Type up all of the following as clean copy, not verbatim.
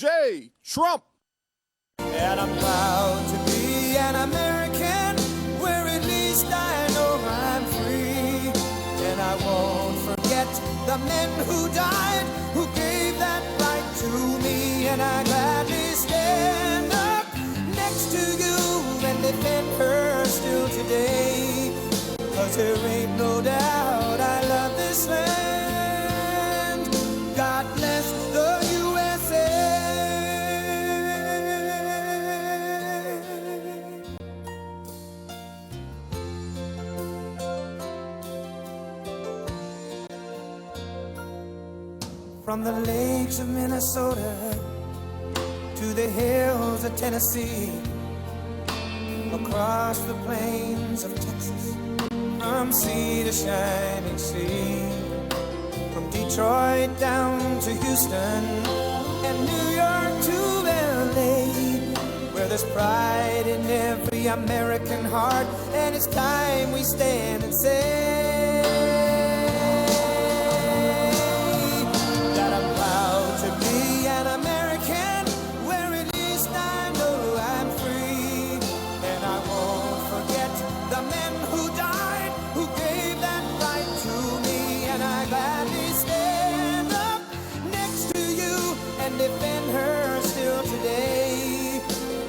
J. Trump. And I'm proud to be an American, where at least I know I'm free. And I won't forget the men who died, who gave that right to me. And I gladly stand up next to you and defend her still today. 'Cause there ain't no doubt I love this land. God bless the USA. From the lakes of Minnesota to the hills of Tennessee, across the plains of Texas, from sea to shining sea, from Detroit down to Houston and New York to LA, where there's pride in every American heart, and it's time we stand and say that I'm proud to be an American, where at least I know I'm free. And I won't forget the men who died, who gave that right to me. And I gladly stand up next to you and defend her still today.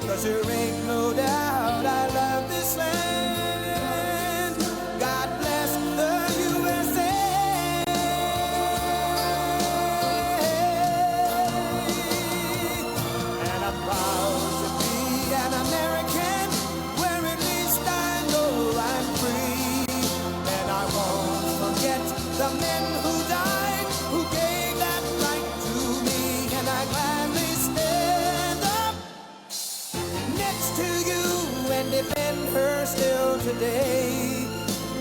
'Cause there ain't no doubt I love this land. God bless the USA. And I'm proud to be an American, where at least I know I'm free. And I won't forget the men who died, who gave that right to me. And I gladly stand up next to you and defend her still today.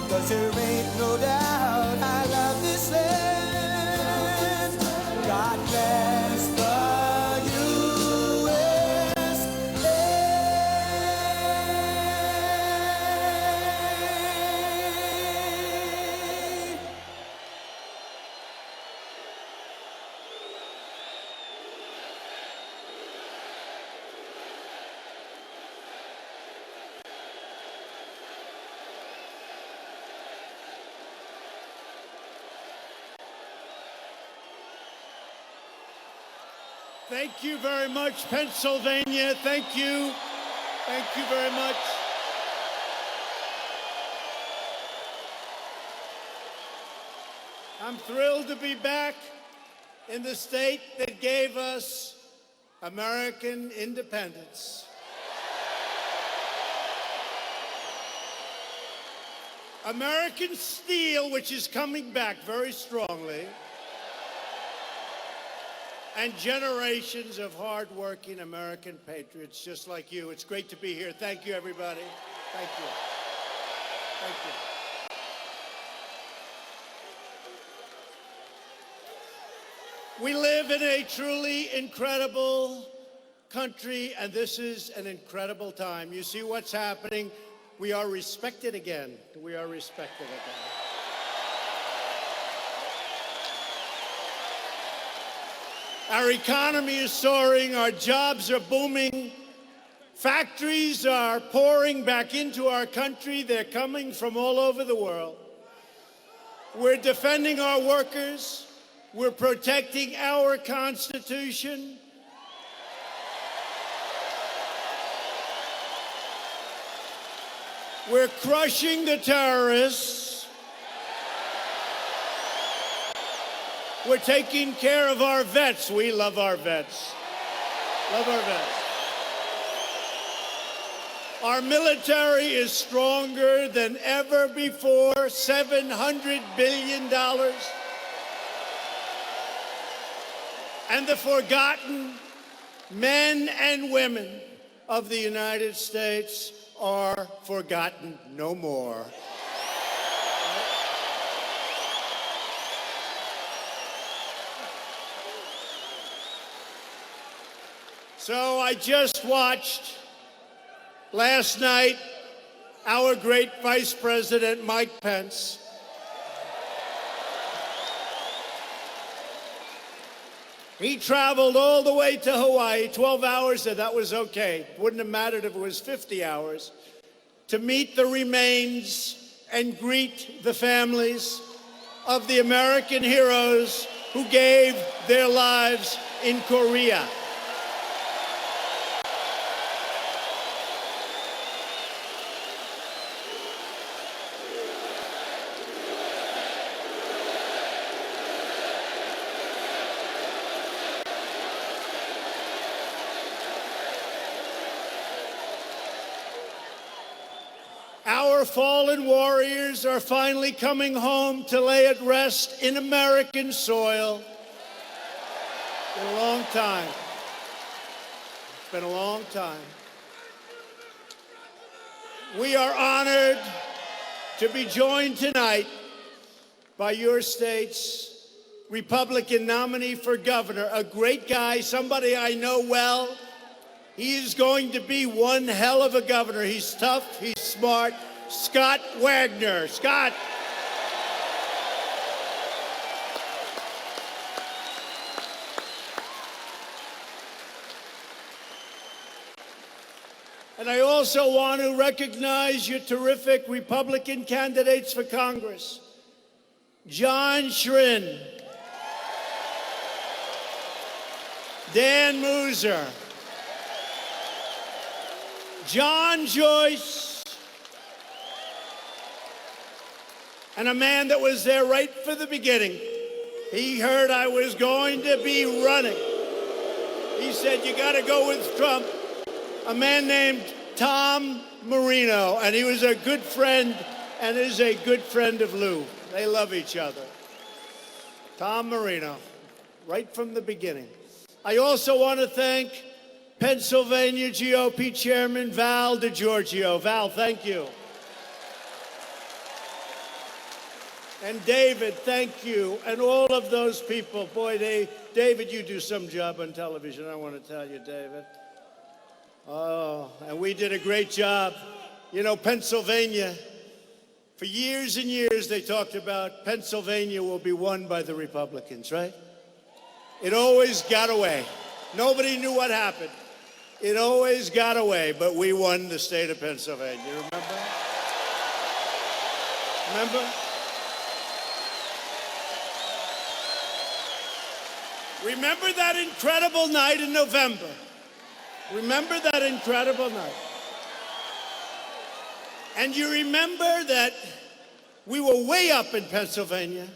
'Cause there ain't no doubt I love this land. God bless the USA. Thank you very much, Pennsylvania. Thank you. Thank you very much. I'm thrilled to be back in the state that gave us American independence. American steel, which is coming back very strongly, and generations of hardworking American patriots just like you. It's great to be here. Thank you, everybody. Thank you. Thank you. We live in a truly incredible country, and this is an incredible time. You see what's happening. We are respected again. We are respected again. Our economy is soaring, our jobs are booming, factories are pouring back into our country, they're coming from all over the world. We're defending our workers, we're protecting our Constitution. We're crushing the terrorists. We're taking care of our vets. We love our vets. Love our vets. Our military is stronger than ever before, $700 billion. And the forgotten men and women of the United States are forgotten no more. So I just watched last night our great Vice President Mike Pence He traveled all the way to Hawaii, 12 hours, and that was okay. Wouldn't have mattered if it was 50 hours, to meet the remains and greet the families of the American heroes who gave their lives in Korea. Our fallen warriors are finally coming home to lay at rest in American soil. It's been a long time. It's been a long time. We are honored to be joined tonight by your state's Republican nominee for governor, a great guy, somebody I know well. He is going to be one hell of a governor. He's tough, he's smart. Scott Wagner. Scott. And I also want to recognize your terrific Republican candidates for Congress. John Schrin, Dan Mooser, John Joyce, and a man that was there right from the beginning. He heard I was going to be running. He said, you got to go with Trump. A man named Tom Marino, and he was a good friend and is a good friend of Lou. They love each other. Tom Marino, right from the beginning. I also want to thank Pennsylvania GOP Chairman Val DeGiorgio. Val, thank you. And David, thank you. And all of those people. Boy, David, you do some job on television, I want to tell you, David. Oh, and we did a great job. You know, Pennsylvania, for years and years they talked about Pennsylvania will be won by the Republicans, right? It always got away. Nobody knew what happened. It always got away, but we won the state of Pennsylvania. Remember? Remember? Remember that incredible night in November? Remember that incredible night? And you remember that we were way up in Pennsylvania,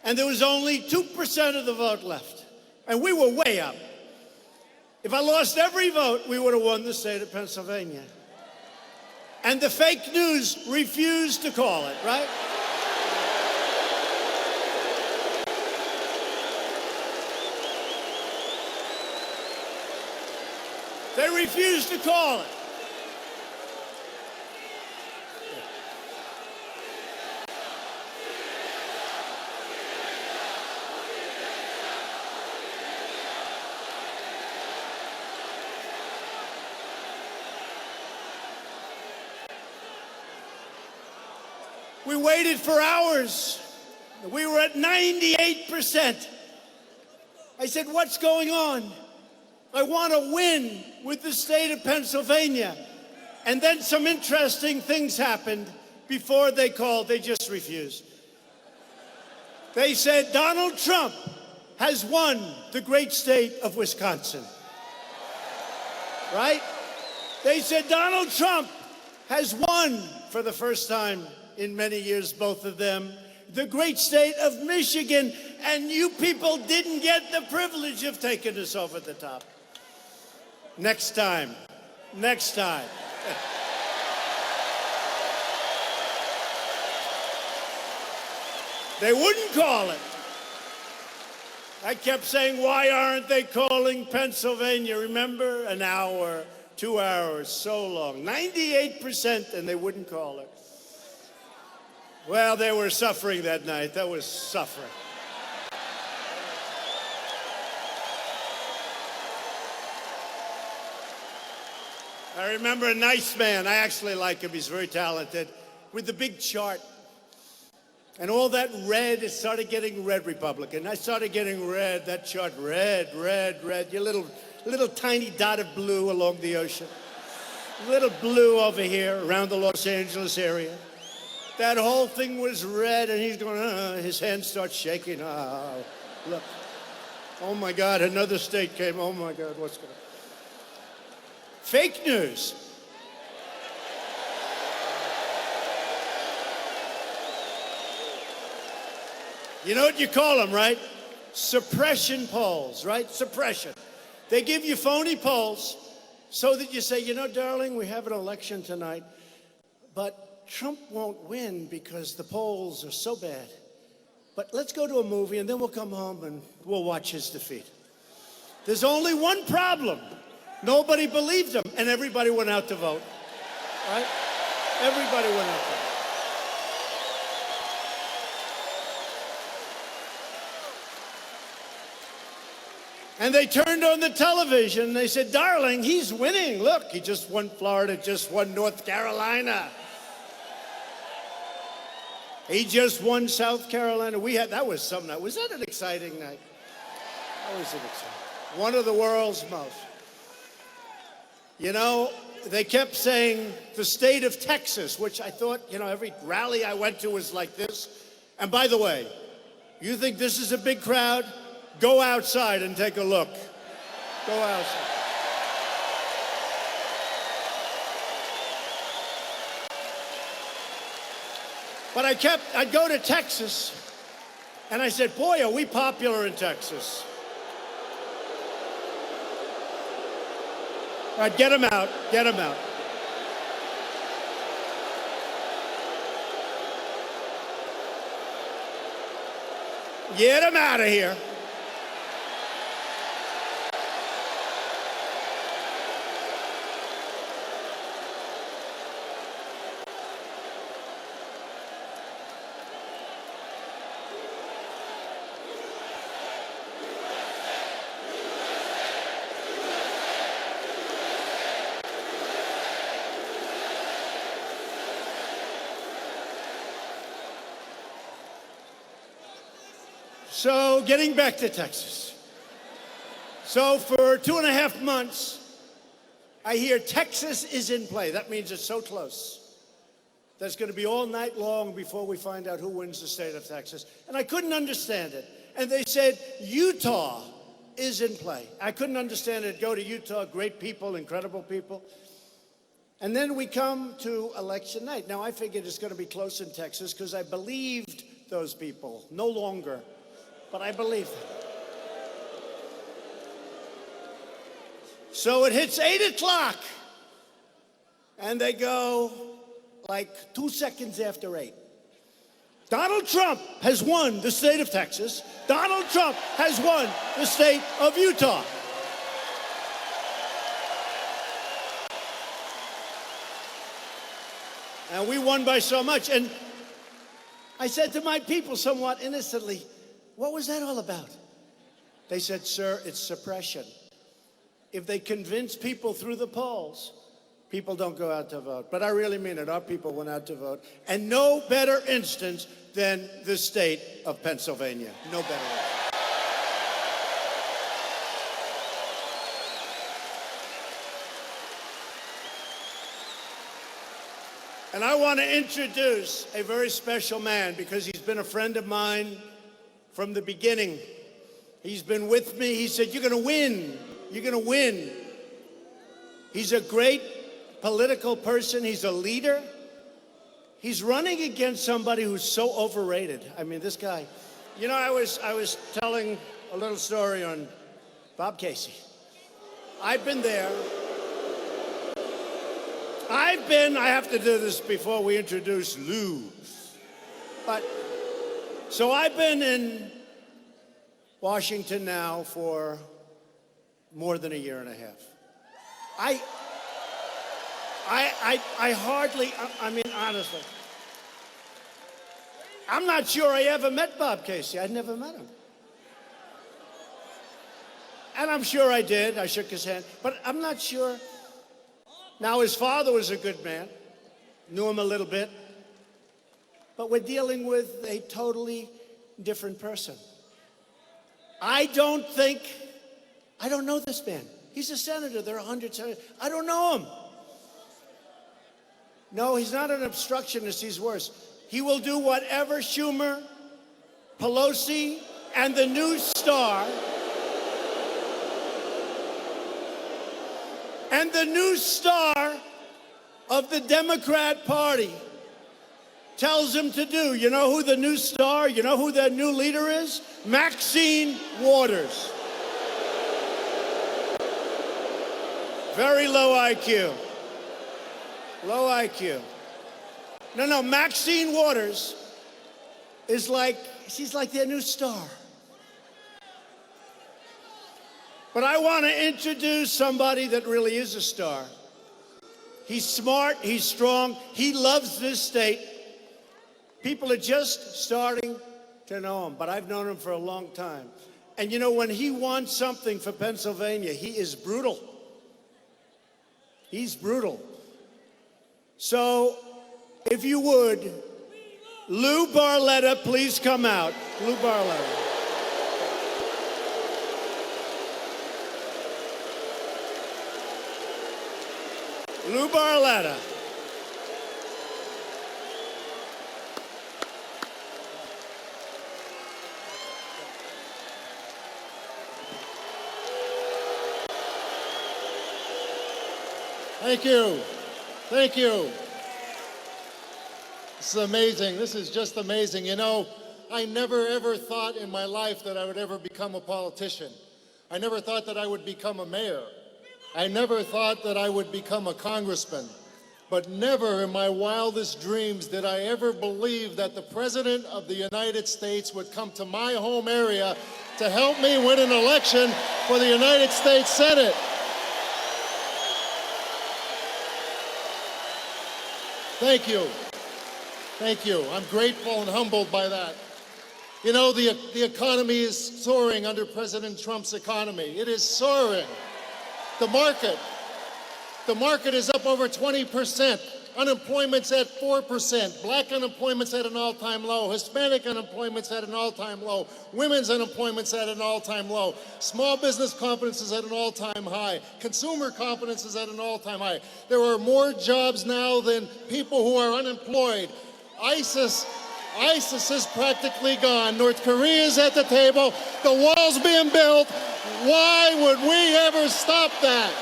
and there was only 2% of the vote left. And we were way up. If I lost every vote, we would have won the state of Pennsylvania. And the fake news refused to call it, right? They refused to call it. We waited for hours. We were at 98%. I said, what's going on? I want to win with the state of Pennsylvania. And then some interesting things happened before they called. They just refused. They said Donald Trump has won the great state of Wisconsin. Right? They said Donald Trump has won for the first time in many years, both of them, the great state of Michigan. And you people didn't get the privilege of taking us over the top. Next time. Next time. They wouldn't call it. I kept saying, why aren't they calling Pennsylvania? Remember? An hour, 2 hours, so long. 98%, and they wouldn't call it. Well, they were suffering that night. That was suffering. I remember a nice man, I actually like him, he's very talented, with the big chart. And all that red, it started getting red Republican. I started getting red, that chart, red, red, red. Your little tiny dot of blue along the ocean. Little blue over here around the Los Angeles area. That whole thing was red, and he's going, his hand starts shaking. Look. Oh my God, another state came. Oh my God, what's going on? Fake news. You know what you call them, right? Suppression polls, right? Suppression. They give you phony polls so that you say, you know, darling, we have an election tonight, but Trump won't win because the polls are so bad. But let's go to a movie and then we'll come home and we'll watch his defeat. There's only one problem. Nobody believed him, and everybody went out to vote, right? Everybody went out to vote. And they turned on the television and they said, darling, he's winning. Look, he just won Florida, just won North Carolina. He just won South Carolina. That was some night. Was that an exciting night? That was an exciting. One of the world's most. You know, they kept saying the state of Texas, which I thought, you know, every rally I went to was like this. And by the way, you think this is a big crowd? Go outside and take a look. Go outside. But I'd go to Texas, and I said, boy, are we popular in Texas. All right, get him out, get him out. Get him out of here. So, getting back to Texas. So, for 2.5 months, I hear Texas is in play. That means it's so close. That's going to be all night long before we find out who wins the state of Texas. And I couldn't understand it. And they said, Utah is in play. I couldn't understand it. Go to Utah, great people, incredible people. And then we come to election night. Now, I figured it's going to be close in Texas because I believed those people. No longer. But I believe them. So it hits 8 o'clock, and they go like 2 seconds after 8. Donald Trump has won the state of Texas. Donald Trump has won the state of Utah. And we won by so much. And I said to my people somewhat innocently, what was that all about? They said, sir, it's suppression. If they convince people through the polls, people don't go out to vote. But I really mean it. Our people went out to vote. And no better instance than the state of Pennsylvania. No better instance. And I want to introduce a very special man because he's been a friend of mine from the beginning. He's been with me. He said, you're going to win. You're going to win. He's a great political person. He's a leader. He's running against somebody who's so overrated. I mean, this guy. You know, I was telling a little story on Bob Casey. I've been there. I have to do this before we introduce Lou. So I've been in Washington now for more than 1.5 years. I hardly, I mean, honestly, I'm not sure I ever met Bob Casey. I'd never met him. And I'm sure I did. I shook his hand. But I'm not sure. Now, his father was a good man. Knew him a little bit. But we're dealing with a totally different person. I don't know this man. He's a senator. There are 100 senators. I don't know him. No, he's not an obstructionist. He's worse. He will do whatever Schumer, Pelosi, and the new star of the Democrat Party tells him to do. You know who the new star, you know who their new leader is? Maxine Waters. Very low IQ. Low IQ. No, Maxine Waters is she's like their new star. But I want to introduce somebody that really is a star. He's smart, he's strong, he loves this state. People are just starting to know him, but I've known him for a long time. And you know, when he wants something for Pennsylvania, he is brutal. He's brutal. So, if you would, Lou Barletta, please come out. Lou Barletta. Lou Barletta. Thank you. Thank you. This is amazing. This is just amazing. You know, I never ever thought in my life that I would ever become a politician. I never thought that I would become a mayor. I never thought that I would become a congressman. But never in my wildest dreams did I ever believe that the President of the United States would come to my home area to help me win an election for the United States Senate. Thank you. Thank you. I'm grateful and humbled by that. You know, the economy is soaring under President Trump's economy. It is soaring. The market is up over 20%. Unemployment's at 4%. Black unemployment's at an all-time low. Hispanic unemployment's at an all-time low. Women's unemployment's at an all-time low. Small business confidence is at an all-time high. Consumer confidence is at an all-time high. There are more jobs now than people who are unemployed. ISIS is practically gone. North Korea is at the table. The wall's being built. Why would we ever stop that?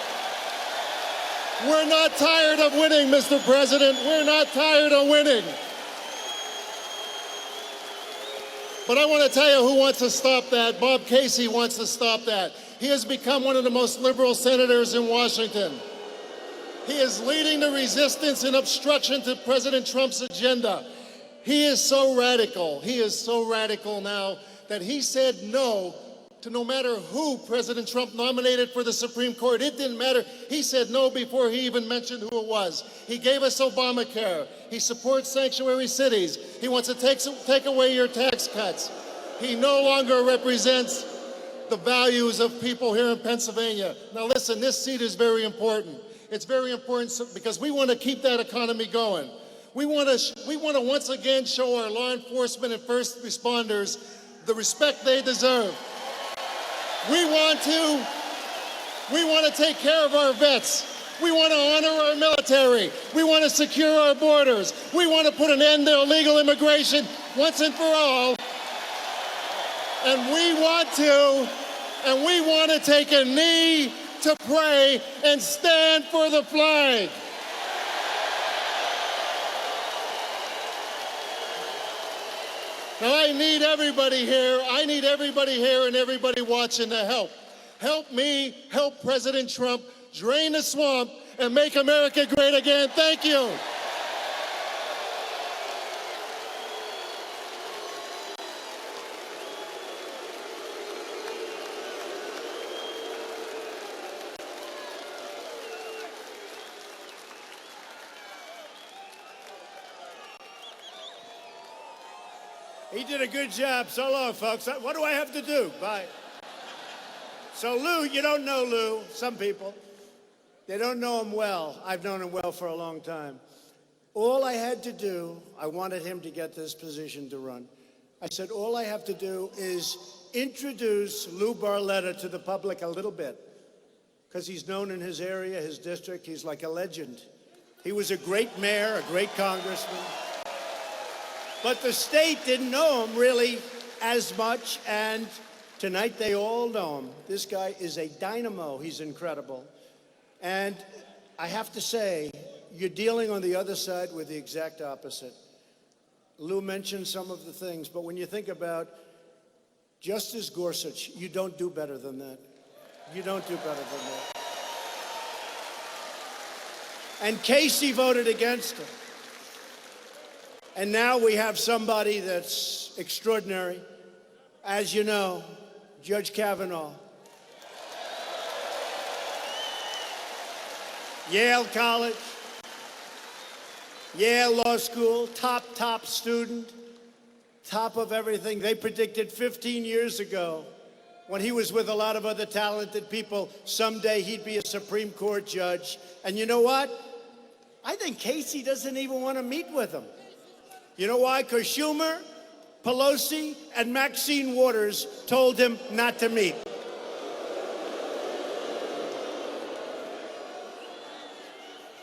We're not tired of winning, Mr. President. We're not tired of winning. But I want to tell you who wants to stop that. Bob Casey wants to stop that. He has become one of the most liberal senators in Washington. He is leading the resistance and obstruction to President Trump's agenda. He is so radical. He is so radical now that he said no to no matter who President Trump nominated for the Supreme Court. It didn't matter. He said no before he even mentioned who it was. He gave us Obamacare. He supports sanctuary cities. He wants to take away your tax cuts. He no longer represents the values of people here in Pennsylvania. Now listen, this seat is very important. It's very important because we want to keep that economy going. We want to once again show our law enforcement and first responders the respect they deserve. We want to take care of our vets. We want to honor our military. We want to secure our borders. We want to put an end to illegal immigration once and for all. And we want to take a knee to pray and stand for the flag. Now I need everybody here and everybody watching to help. Help me help President Trump drain the swamp and make America great again. Thank you. He did a good job. So long, folks. What do I have to do? Bye. So Lou, you don't know Lou. Some people, they don't know him well. I've known him well for a long time. All I had to do, I wanted him to get this position to run. I said, all I have to do is introduce Lou Barletta to the public a little bit, because he's known in his area, his district. He's like a legend. He was a great mayor, a great congressman. But the state didn't know him really as much, and tonight they all know him. This guy is a dynamo. He's incredible. And I have to say, you're dealing on the other side with the exact opposite. Lou mentioned some of the things, but when you think about Justice Gorsuch, you don't do better than that. You don't do better than that. And Casey voted against him. And now we have somebody that's extraordinary. As you know, Judge Kavanaugh. Yale College, Yale Law School, top student, top of everything. They predicted 15 years ago, when he was with a lot of other talented people, someday he'd be a Supreme Court judge. And you know what? I think Casey doesn't even want to meet with him. You know why? Because Schumer, Pelosi, and Maxine Waters told him not to meet.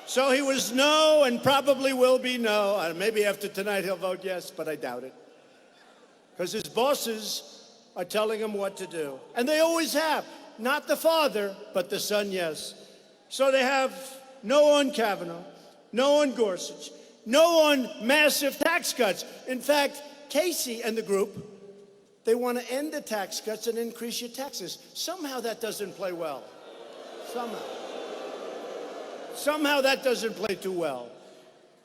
So he was no, and probably will be no. Maybe after tonight he'll vote yes, but I doubt it. Because his bosses are telling him what to do. And they always have. Not the father, but the son, yes. So they have no on Kavanaugh, no on Gorsuch, no on massive tax cuts. In fact, Casey and the group, they want to end the tax cuts and increase your taxes. Somehow that doesn't play well. Somehow that doesn't play too well.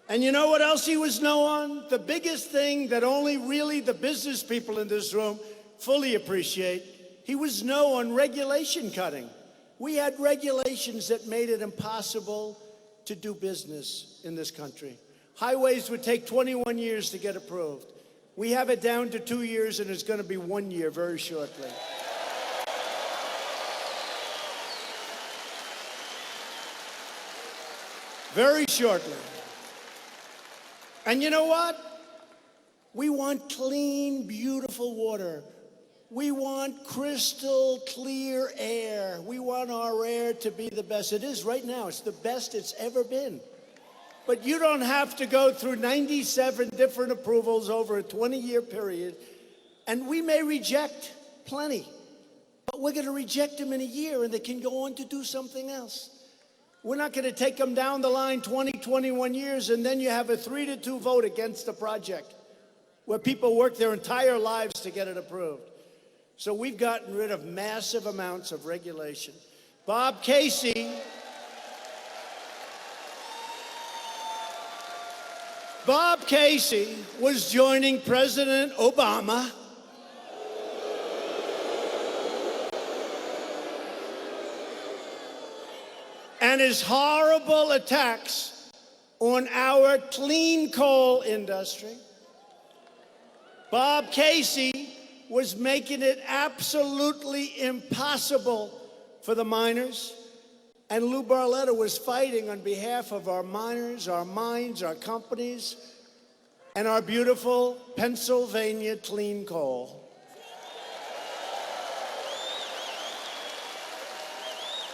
And you know what else he was no on? The biggest thing that only really the business people in this room fully appreciate, he was no on regulation cutting. We had regulations that made it impossible to do business in this country. Highways would take 21 years to get approved. We have it down to 2 years, and it's going to be 1 year very shortly. Very shortly. And you know what? We want clean, beautiful water. We want crystal clear air. We want our air to be the best. It is right now. It's the best it's ever been. But you don't have to go through 97 different approvals over a 20-year period. And we may reject plenty, but we're going to reject them in a year, and they can go on to do something else. We're not going to take them down the line 20, 21 years, and then you have a 3-2 vote against the project where people work their entire lives to get it approved. So we've gotten rid of massive amounts of regulation. Bob Casey was joining President Obama and his horrible attacks on our clean coal industry. Bob Casey was making it absolutely impossible for the miners, and Lou Barletta was fighting on behalf of our miners, our mines, our companies, and our beautiful Pennsylvania clean coal.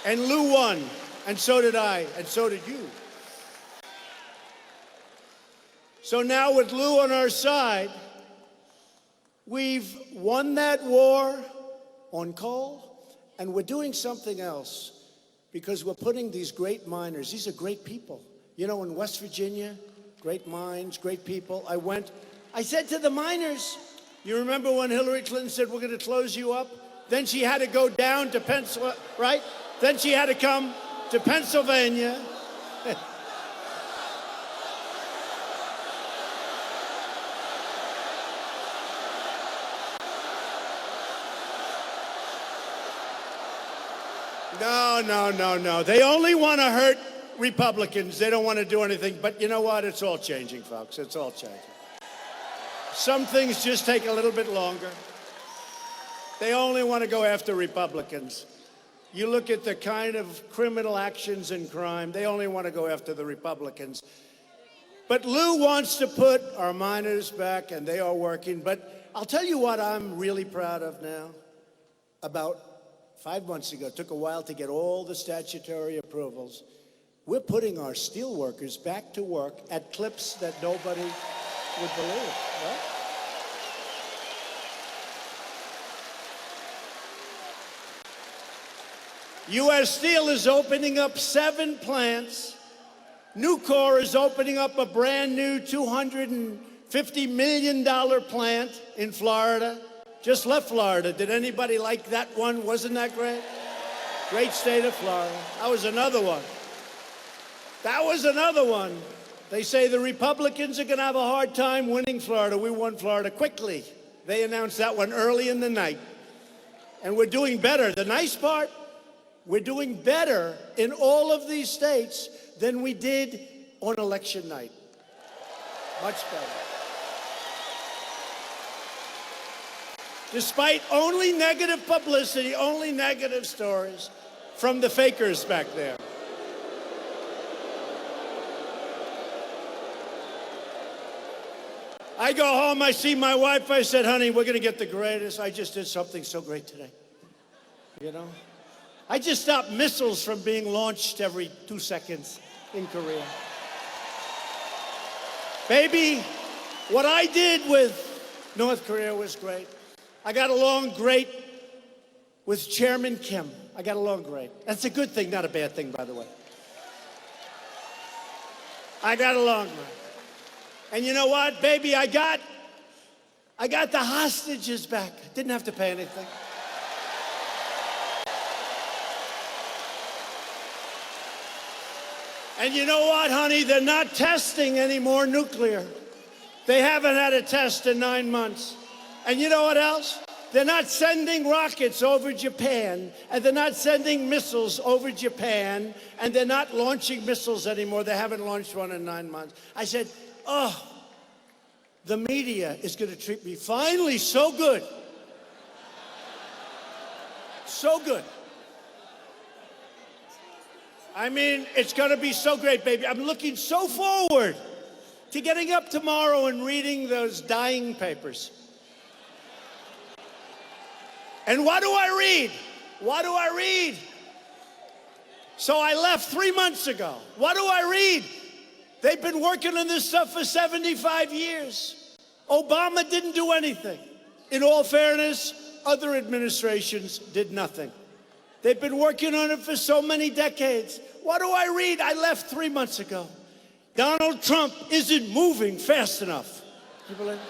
And Lou won. And so did I, and so did you. So now with Lou on our side, we've won that war on coal, and we're doing something else because we're putting these great miners, these are great people. You know, in West Virginia, great mines, great people. I said to the miners, you remember when Hillary Clinton said, we're going to close you up? Then she had to go down to Pennsylvania, right? Then she had to come to Pennsylvania. No. They only want to hurt Republicans. They don't want to do anything. But you know what? It's all changing, folks. It's all changing. Some things just take a little bit longer. They only want to go after Republicans. You look at the kind of criminal actions and crime, they only want to go after the Republicans. But Lou wants to put our miners back, and they are working. But I'll tell you what I'm really proud of now. About 5 months ago, it took a while to get all the statutory approvals. We're putting our steel workers back to work at clips that nobody would believe, right? U.S. Steel is opening up 7 plants. Nucor is opening up a brand new $250 million plant in Florida. Just left Florida. Did anybody like that one? Wasn't that great? Great state of Florida. That was another one. That was another one. They say the Republicans are going to have a hard time winning Florida. We won Florida quickly. They announced that one early in the night. And we're doing better. The nice part, we're doing better in all of these states than we did on election night. Much better. Despite only negative publicity, only negative stories from the fakers back there. I go home, I see my wife, I said, honey, we're gonna get the greatest. I just did something so great today. You know? I just stopped missiles from being launched every 2 seconds in Korea. Baby, what I did with North Korea was great. I got along great with Chairman Kim. I got along great. That's a good thing, not a bad thing, by the way. I got along great. And you know what, baby, I got the hostages back. Didn't have to pay anything. And you know what, honey? They're not testing anymore nuclear. They haven't had a test in 9 months. And you know what else? They're not sending rockets over Japan, and they're not sending missiles over Japan, and they're not launching missiles anymore. They haven't launched one in 9 months. I said, oh, the media is going to treat me finally so good. So good. I mean, it's going to be so great, baby. I'm looking so forward to getting up tomorrow and reading those dying papers. And what do I read? What do I read? So I left 3 months ago. What do I read? They've been working on this stuff for 75 years. Obama didn't do anything. In all fairness, other administrations did nothing. They've been working on it for so many decades. What do I read? I left 3 months ago. Donald Trump isn't moving fast enough. You believe it?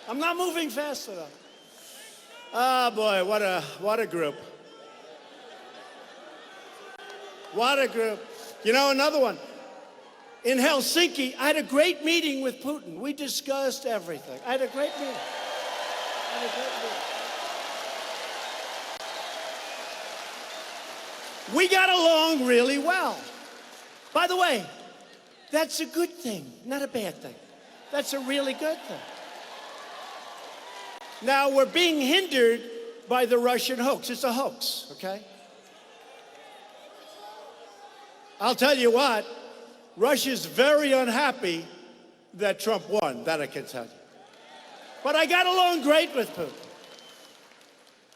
I'm not moving fast enough. Oh boy, what a group. What a group. You know, another one. In Helsinki, I had a great meeting with Putin. We discussed everything. I had a great meeting. We got along really well. By the way, that's a good thing, not a bad thing. That's a really good thing. Now, we're being hindered by the Russian hoax. It's a hoax, okay? I'll tell you what, Russia's very unhappy that Trump won, that I can tell you. But I got along great with Putin.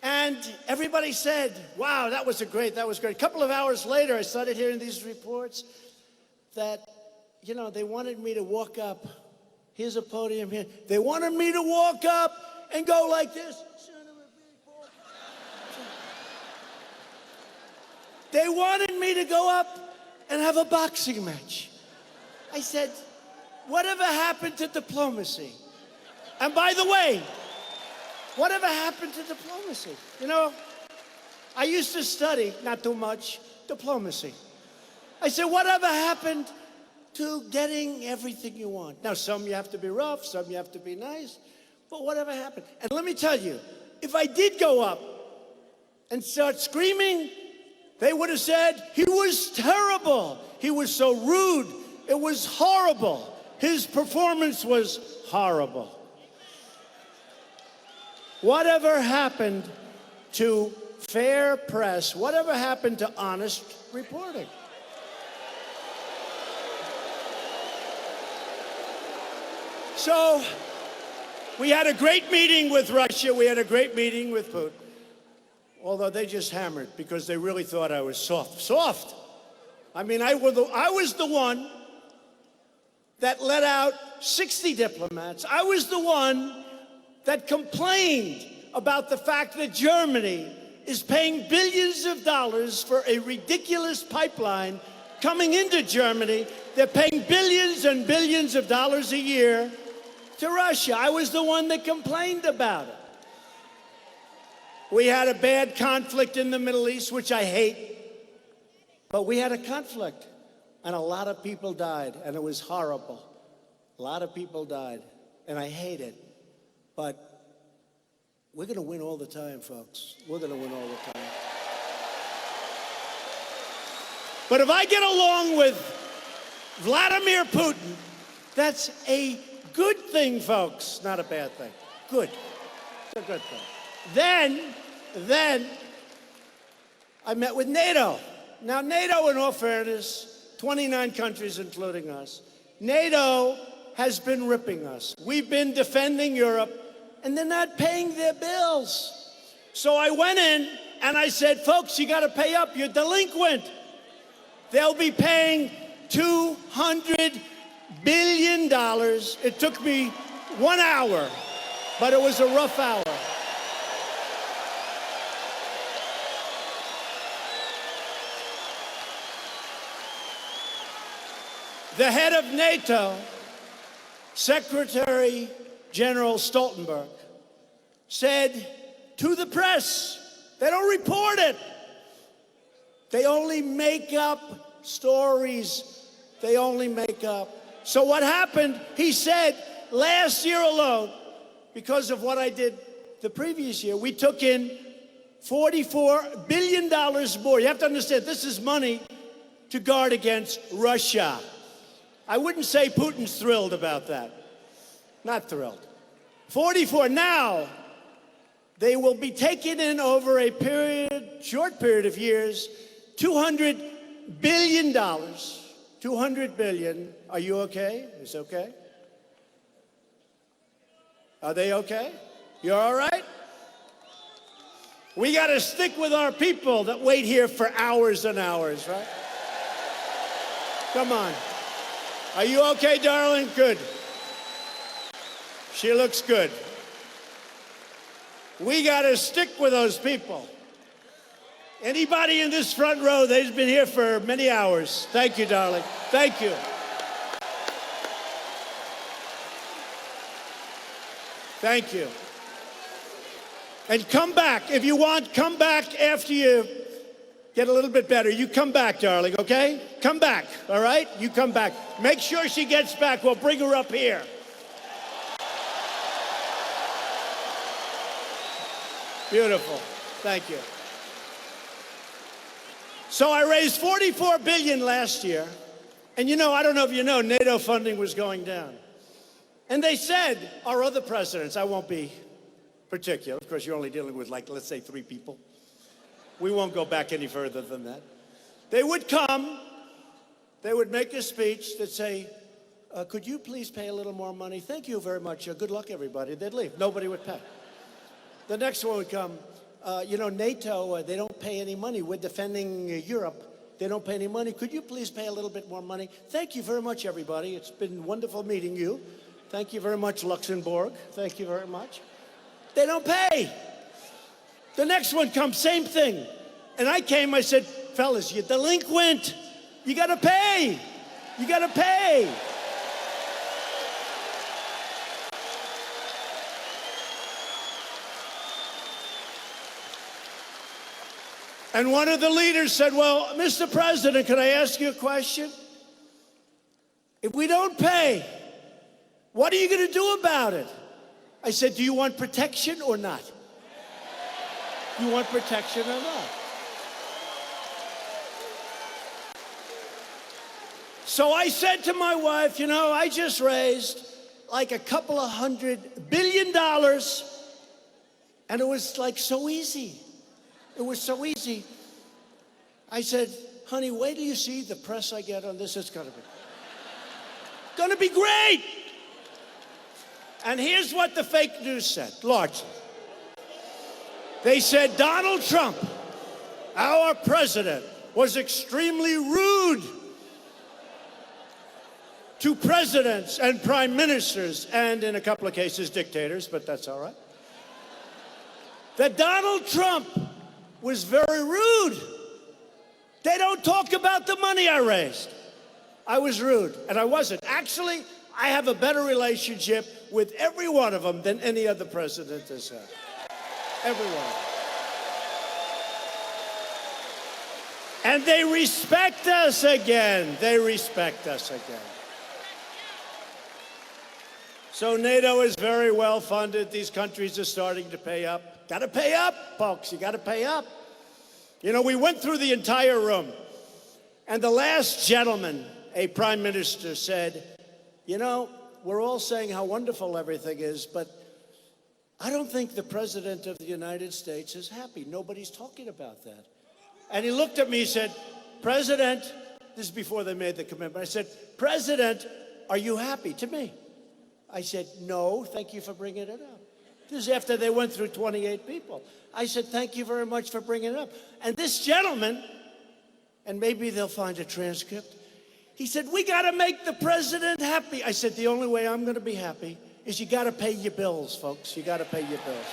And everybody said, wow, that was great. A couple of hours later, I started hearing these reports that, you know, they wanted me to walk up. Here's a podium here. They wanted me to walk up and go like this. They wanted me to go up and have a boxing match. I said, whatever happened to diplomacy? And by the way, whatever happened to diplomacy? You know, I used to study, not too much, diplomacy. I said, whatever happened to getting everything you want? Now, some you have to be rough, some you have to be nice, but whatever happened? And let me tell you, if I did go up and start screaming, they would have said, he was terrible. He was so rude. It was horrible. His performance was horrible. Whatever happened to fair press? Whatever happened to honest reporting? So we had a great meeting with Russia. We had a great meeting with Putin. Although they just hammered because they really thought I was soft. Soft. I mean, I was the one that let out 60 diplomats. I was the one that complained about the fact that Germany is paying billions of dollars for a ridiculous pipeline coming into Germany. They're paying billions and billions of dollars a year to Russia. I was the one that complained about it. We had a bad conflict in the Middle East, which I hate, but we had a conflict, and a lot of people died, and it was horrible. A lot of people died, and I hate it, but we're going to win all the time, folks. We're going to win all the time. But if I get along with Vladimir Putin, that's a good thing, folks. Not a bad thing. Good. It's a good thing. Then I met with NATO. Now, NATO, in all fairness, 29 countries, including us, NATO has been ripping us. We've been defending Europe, and they're not paying their bills. So I went in and I said, folks, you got to pay up. You're delinquent. They'll be paying $200 billion. It took me 1 hour, but it was a rough hour. The head of NATO, Secretary General Stoltenberg, said to the press, they don't report it. They only make up stories. They only make up. So what happened, he said, last year alone, because of what I did the previous year, we took in $44 billion more. You have to understand, this is money to guard against Russia. I wouldn't say Putin's thrilled about that. Not thrilled. 44. Now, they will be taken in over a short period of years, $200 billion. $200 billion. Are you okay? Is it okay? Are they okay? You're all right? We got to stick with our people that wait here for hours and hours, right? Come on. Are you okay, darling? Good. She looks good. We got to stick with those people. Anybody in this front row, they've been here for many hours. Thank you, darling. Thank you. Thank you. And come back. If you want, come back after you get a little bit better. You come back, darling, okay? Come back, all right? You come back. Make sure she gets back. We'll bring her up here. Beautiful. Thank you. So I raised $44 billion last year. And you know, I don't know if you know, NATO funding was going down. And they said, our other presidents, I won't be particular. Of course, you're only dealing with, like, let's say 3 people. We won't go back any further than that. They would come, they would make a speech that say, could you please pay a little more money? Thank you very much. Good luck, everybody. They'd leave. Nobody would pay. The next one would come, you know, NATO, they don't pay any money. We're defending Europe. They don't pay any money. Could you please pay a little bit more money? Thank you very much, everybody. It's been wonderful meeting you. Thank you very much, Luxembourg. Thank you very much. They don't pay. The next one comes, same thing. And I came, I said, fellas, you're delinquent. You gotta pay. You gotta pay. And one of the leaders said, well, Mr. President, can I ask you a question? If we don't pay, what are you gonna do about it? I said, do you want protection or not? You want protection or not? So I said to my wife, you know, I just raised like a couple of $100 billion, and it was like so easy. It was so easy. I said, honey, wait till you see the press I get on this. It's gonna be great. And here's what the fake news said, largely. They said Donald Trump, our president, was extremely rude to presidents and prime ministers, and in a couple of cases, dictators, but that's all right. That Donald Trump was very rude. They don't talk about the money I raised. I was rude, and I wasn't. Actually, I have a better relationship with every one of them than any other president has had. Every one. And they respect us again. They respect us again. So NATO is very well funded. These countries are starting to pay up. Got to pay up, folks. You got to pay up. You know, we went through the entire room, and the last gentleman, a prime minister, said, you know, we're all saying how wonderful everything is, but I don't think the president of the United States is happy. Nobody's talking about that. And he looked at me, he said, President, this is before they made the commitment. I said, President, are you happy? To me. I said, no, thank you for bringing it up. This is after they went through 28 people. I said, thank you very much for bringing it up. And this gentleman, and maybe they'll find a transcript, he said, we got to make the president happy. I said, the only way I'm going to be happy is you got to pay your bills, folks. You got to pay your bills.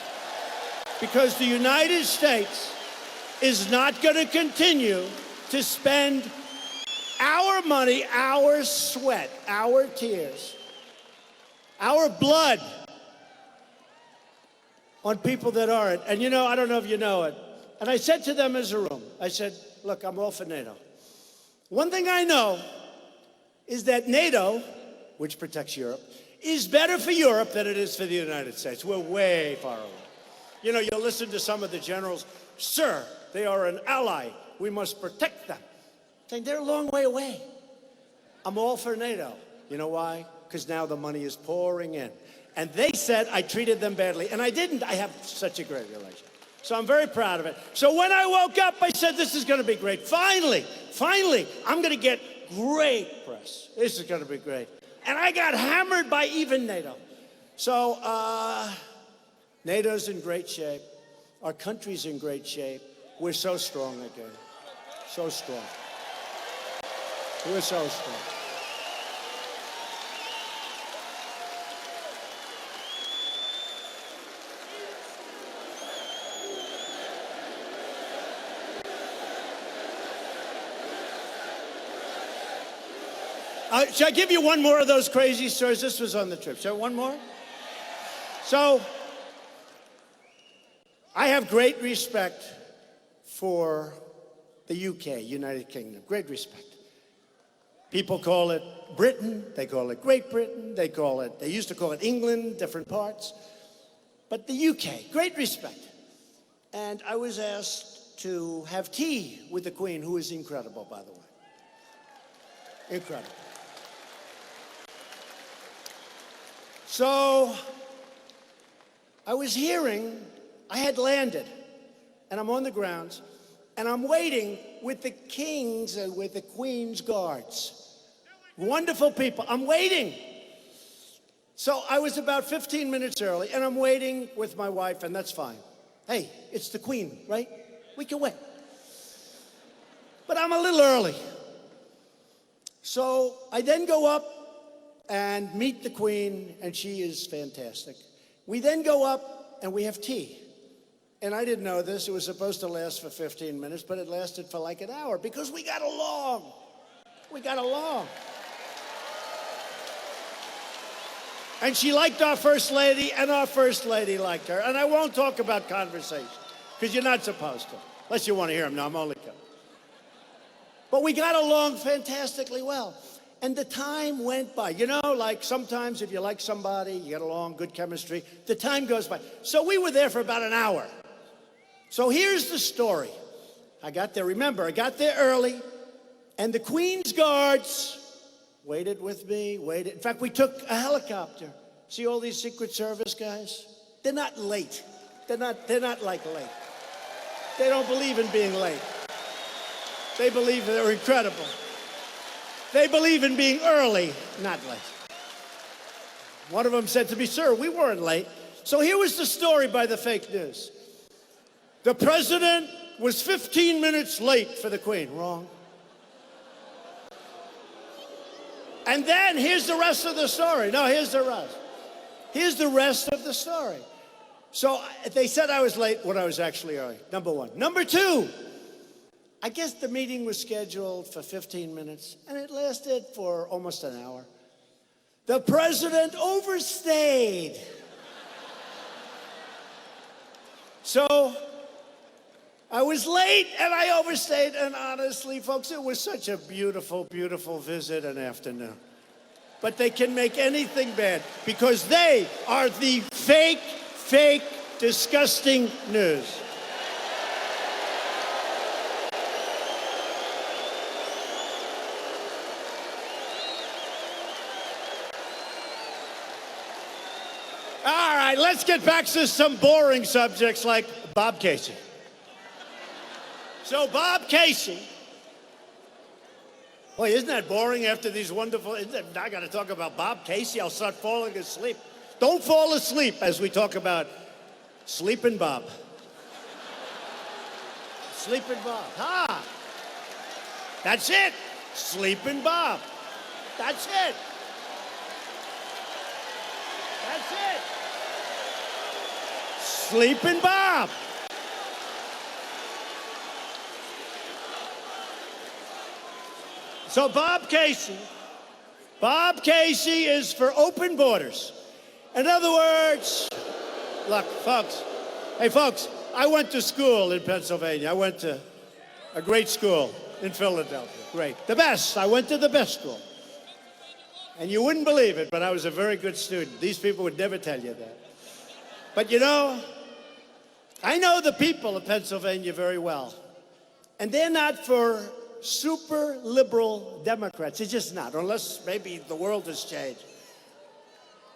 Because the United States is not going to continue to spend our money, our sweat, our tears, our blood on people that aren't. And you know, I don't know if you know it. And I said to them as a room, I said, look, I'm all for NATO. One thing I know is that NATO, which protects Europe, is better for Europe than it is for the United States. We're way far away. You know, you'll listen to some of the generals, sir, they are an ally. We must protect them. Saying they're a long way away. I'm all for NATO. You know why? Because now the money is pouring in. And they said I treated them badly. And I didn't. I have such a great relationship. So I'm very proud of it. So when I woke up, I said, this is going to be great. Finally, I'm going to get great press. This is going to be great. And I got hammered by even NATO. So NATO's in great shape. Our country's in great shape. We're so strong again. So strong. We're so strong. Shall I give you one more of those crazy stories? This was on the trip. Shall I one more? So, I have great respect for the UK, United Kingdom. Great respect. People call it Britain. They call it Great Britain. They used to call it England, different parts. But the UK, great respect. And I was asked to have tea with the Queen, who is incredible, by the way. Incredible. So, I was hearing, I had landed, and I'm on the grounds, and I'm waiting with the King's and with the Queen's guards. Wonderful people. I'm waiting. So I was about 15 minutes early, and I'm waiting with my wife, and that's fine. Hey, it's the Queen, right? We can wait. But I'm a little early. So I then go up and meet the Queen, and she is fantastic. We then go up and we have tea. And I didn't know this. It was supposed to last for 15 minutes, but it lasted for like an hour because we got along. We got along. And she liked our First Lady, and our First Lady liked her. And I won't talk about conversation because you're not supposed to, unless you want to hear them. No, I'm only kidding. But we got along fantastically well. And the time went by. You know, like sometimes if you like somebody, you get along, good chemistry, the time goes by. So we were there for about an hour. So here's the story. I got there, remember, I got there early, and the Queen's guards waited with me, waited. In fact, we took a helicopter. See all these Secret Service guys? They're not late. They're not like late. They don't believe in being late. They believe they're incredible. They believe in being early, not late. One of them said to me, "Sir, we weren't late." So here was the story by the fake news. The president was 15 minutes late for the Queen. Wrong. And then here's the rest of the story. No, here's the rest. Here's the rest of the story. So they said I was late when I was actually early, number one. Number two, I guess the meeting was scheduled for 15 minutes, and it lasted for almost an hour. The president overstayed. So I was late and I overstayed, and honestly, folks, it was such a beautiful, beautiful visit and afternoon. But they can make anything bad because they are the fake, disgusting news. All right, let's get back to some boring subjects like Bob Casey. So Bob Casey, boy, isn't that boring after these wonderful, I got to talk about Bob Casey, I'll start falling asleep. Don't fall asleep as we talk about Sleeping Bob. Sleeping Bob, ha! That's it, Sleeping Bob. That's it. That's it. Sleeping Bob. So Bob Casey is for open borders. In other words, look, folks, hey folks, I went to school in Pennsylvania. I went to a great school in Philadelphia. Great, the best. I went to the best school. And you wouldn't believe it, but I was a very good student. These people would never tell you that. But you know, I know the people of Pennsylvania very well. And they're not for super liberal Democrats. It's just not, unless maybe the world has changed.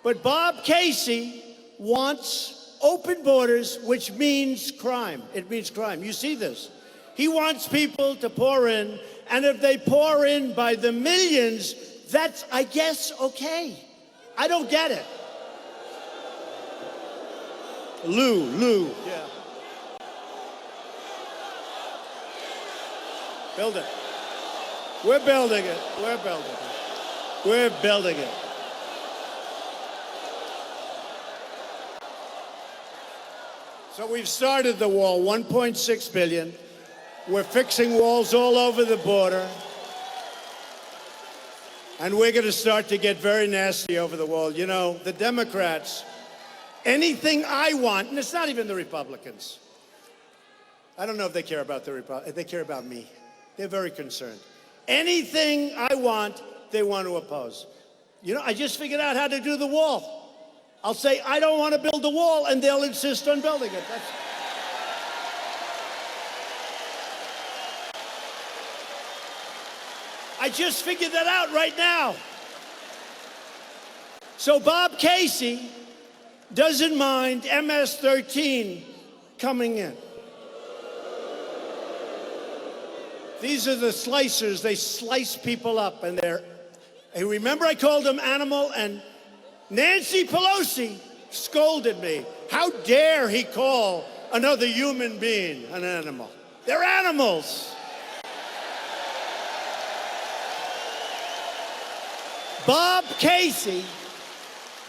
But Bob Casey wants open borders, which means crime. It means crime. You see this. He wants people to pour in, and if they pour in by the millions, that's, I guess, okay. I don't get it. Lou. Yeah. Build it. We're building it. We're building it. We're building it. So we've started the wall, 1.6 billion. We're fixing walls all over the border. And we're going to start to get very nasty over the wall. You know, the Democrats, anything I want, and it's not even the Republicans. I don't know if they care about the Republicans. They care about me. They're very concerned. Anything I want, they want to oppose. You know, I just figured out how to do the wall. I'll say, I don't want to build a wall, and they'll insist on building it. I just figured that out right now. So Bob Casey doesn't mind MS-13 coming in. These are the slicers. They slice people up, and hey, remember I called them animal, and Nancy Pelosi scolded me. How dare he call another human being an animal? They're animals. Bob Casey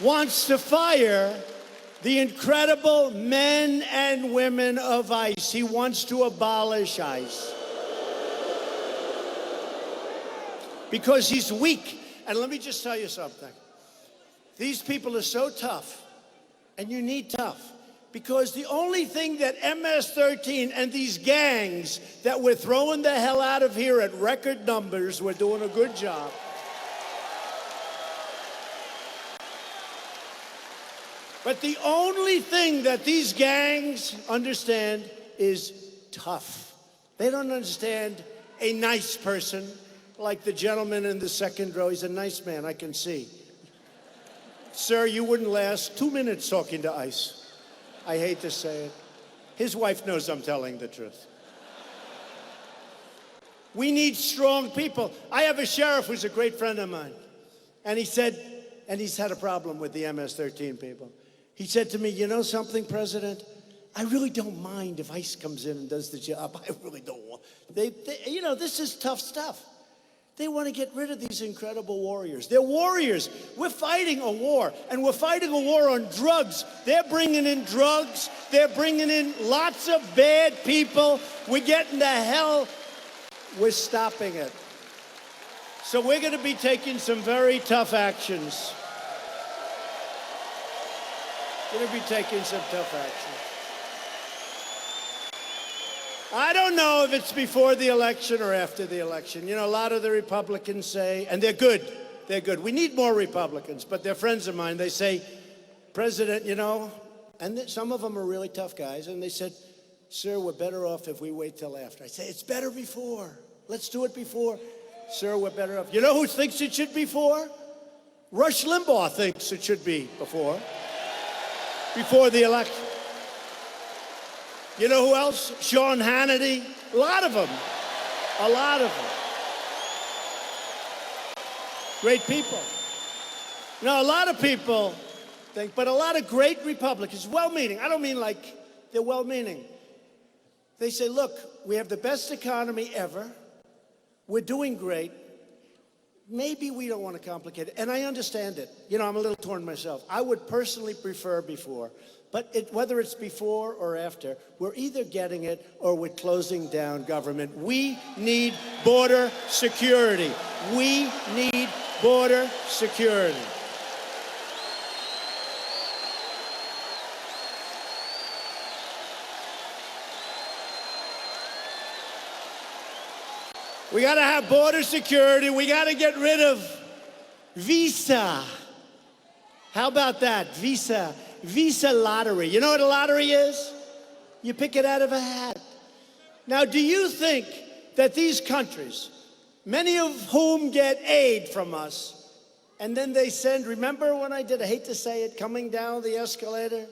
wants to fire the incredible men and women of ICE. He wants to abolish ICE. Because he's weak. And let me just tell you something. These people are so tough, and you need tough, because the only thing that MS-13 and these gangs that we're throwing the hell out of here at record numbers, we're doing a good job. But the only thing that these gangs understand is tough. They don't understand a nice person, like the gentleman in the second row. He's a nice man, I can see. Sir, you wouldn't last 2 minutes talking to ICE. I hate to say it. His wife knows I'm telling the truth. We need strong people. I have a sheriff who's a great friend of mine. And he said, and he's had a problem with the MS-13 people. He said to me, you know something, President? I really don't mind if ICE comes in and does the job. I really don't want. You know, this is tough stuff. They want to get rid of these incredible warriors. They're warriors. We're fighting a war, and we're fighting a war on drugs. They're bringing in drugs. They're bringing in lots of bad people. We're getting the hell. We're stopping it. So we're going to be taking some very tough actions. We're going to be taking some tough actions. I don't know if it's before the election or after the election. You know, a lot of the Republicans say, and they're good, we need more Republicans, but they're friends of mine. They say, President, you know, and some of them are really tough guys, and they said, sir, we're better off if we wait till after. I say, it's better before. Let's do it before. Sir, we're better off. You know who thinks it should be before? Rush Limbaugh thinks it should be before the election. You know who else? Sean Hannity. A lot of them. Great people. Now, a lot of people think, but a lot of great Republicans, well-meaning. I don't mean like they're well-meaning. They say, look, we have the best economy ever. We're doing great. Maybe we don't want to complicate it. And I understand it. You know, I'm a little torn myself. I would personally prefer before. But whether it's before or after, we're either getting it or we're closing down government. We need border security. We need border security. We got to have border security. We got to get rid of visa. How about that? Visa lottery. You know what a lottery is? You pick it out of a hat. Now, do you think that these countries, many of whom get aid from us, and then they send, remember when I hate to say it, coming down the escalator?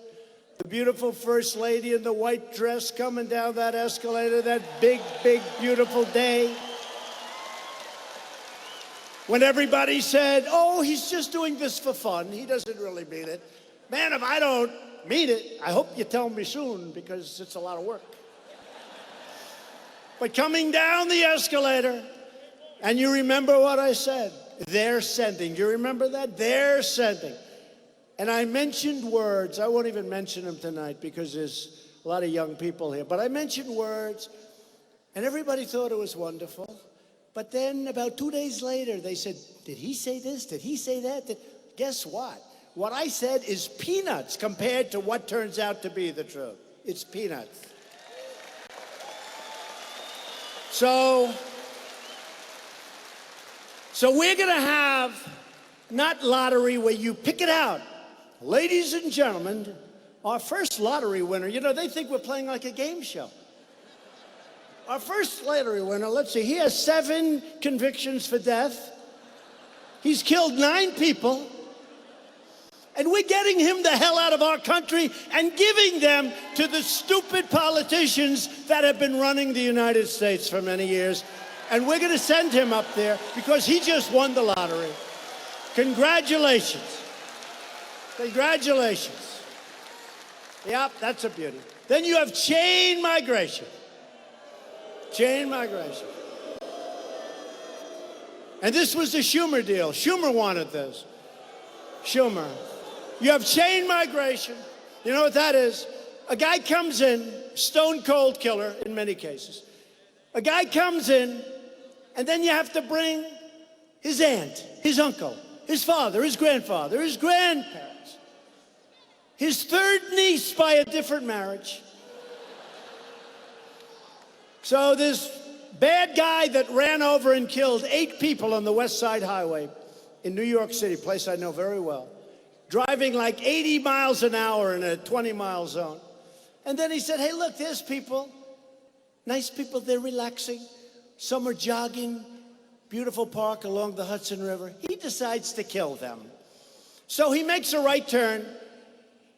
The beautiful First Lady in the white dress coming down that escalator, that big, beautiful day. When everybody said, oh, he's just doing this for fun. He doesn't really mean it. Man, if I don't mean it, I hope you tell me soon because it's a lot of work. But coming down the escalator, and you remember what I said, they're sending. Do you remember that? They're sending. And I mentioned words. I won't even mention them tonight because there's a lot of young people here. But I mentioned words, and everybody thought it was wonderful. But then about 2 days later, they said, did he say this? Did he say that? Guess what? What I said is peanuts compared to what turns out to be the truth. It's peanuts. So we're going to have not lottery where you pick it out. Ladies and gentlemen, our first lottery winner, you know, they think we're playing like a game show. Our first lottery winner, let's see, he has 7 convictions for death. He's killed 9 people. And we're getting him the hell out of our country and giving them to the stupid politicians that have been running the United States for many years. And we're going to send him up there because he just won the lottery. Congratulations. Congratulations. Yep, that's a beauty. Then you have chain migration. Chain migration. And this was the Schumer deal. Schumer wanted this. Schumer. You have chain migration. You know what that is? A guy comes in, stone cold killer in many cases. A guy comes in, and then you have to bring his aunt, his uncle, his father, his grandfather, his grandparents, his third niece by a different marriage. So this bad guy that ran over and killed 8 people on the West Side Highway in New York City, a place I know very well, driving like 80 miles an hour in a 20-mile zone. And then he said, hey, look, there's people, nice people, they're relaxing. Some are jogging, beautiful park along the Hudson River. He decides to kill them. So he makes a right turn.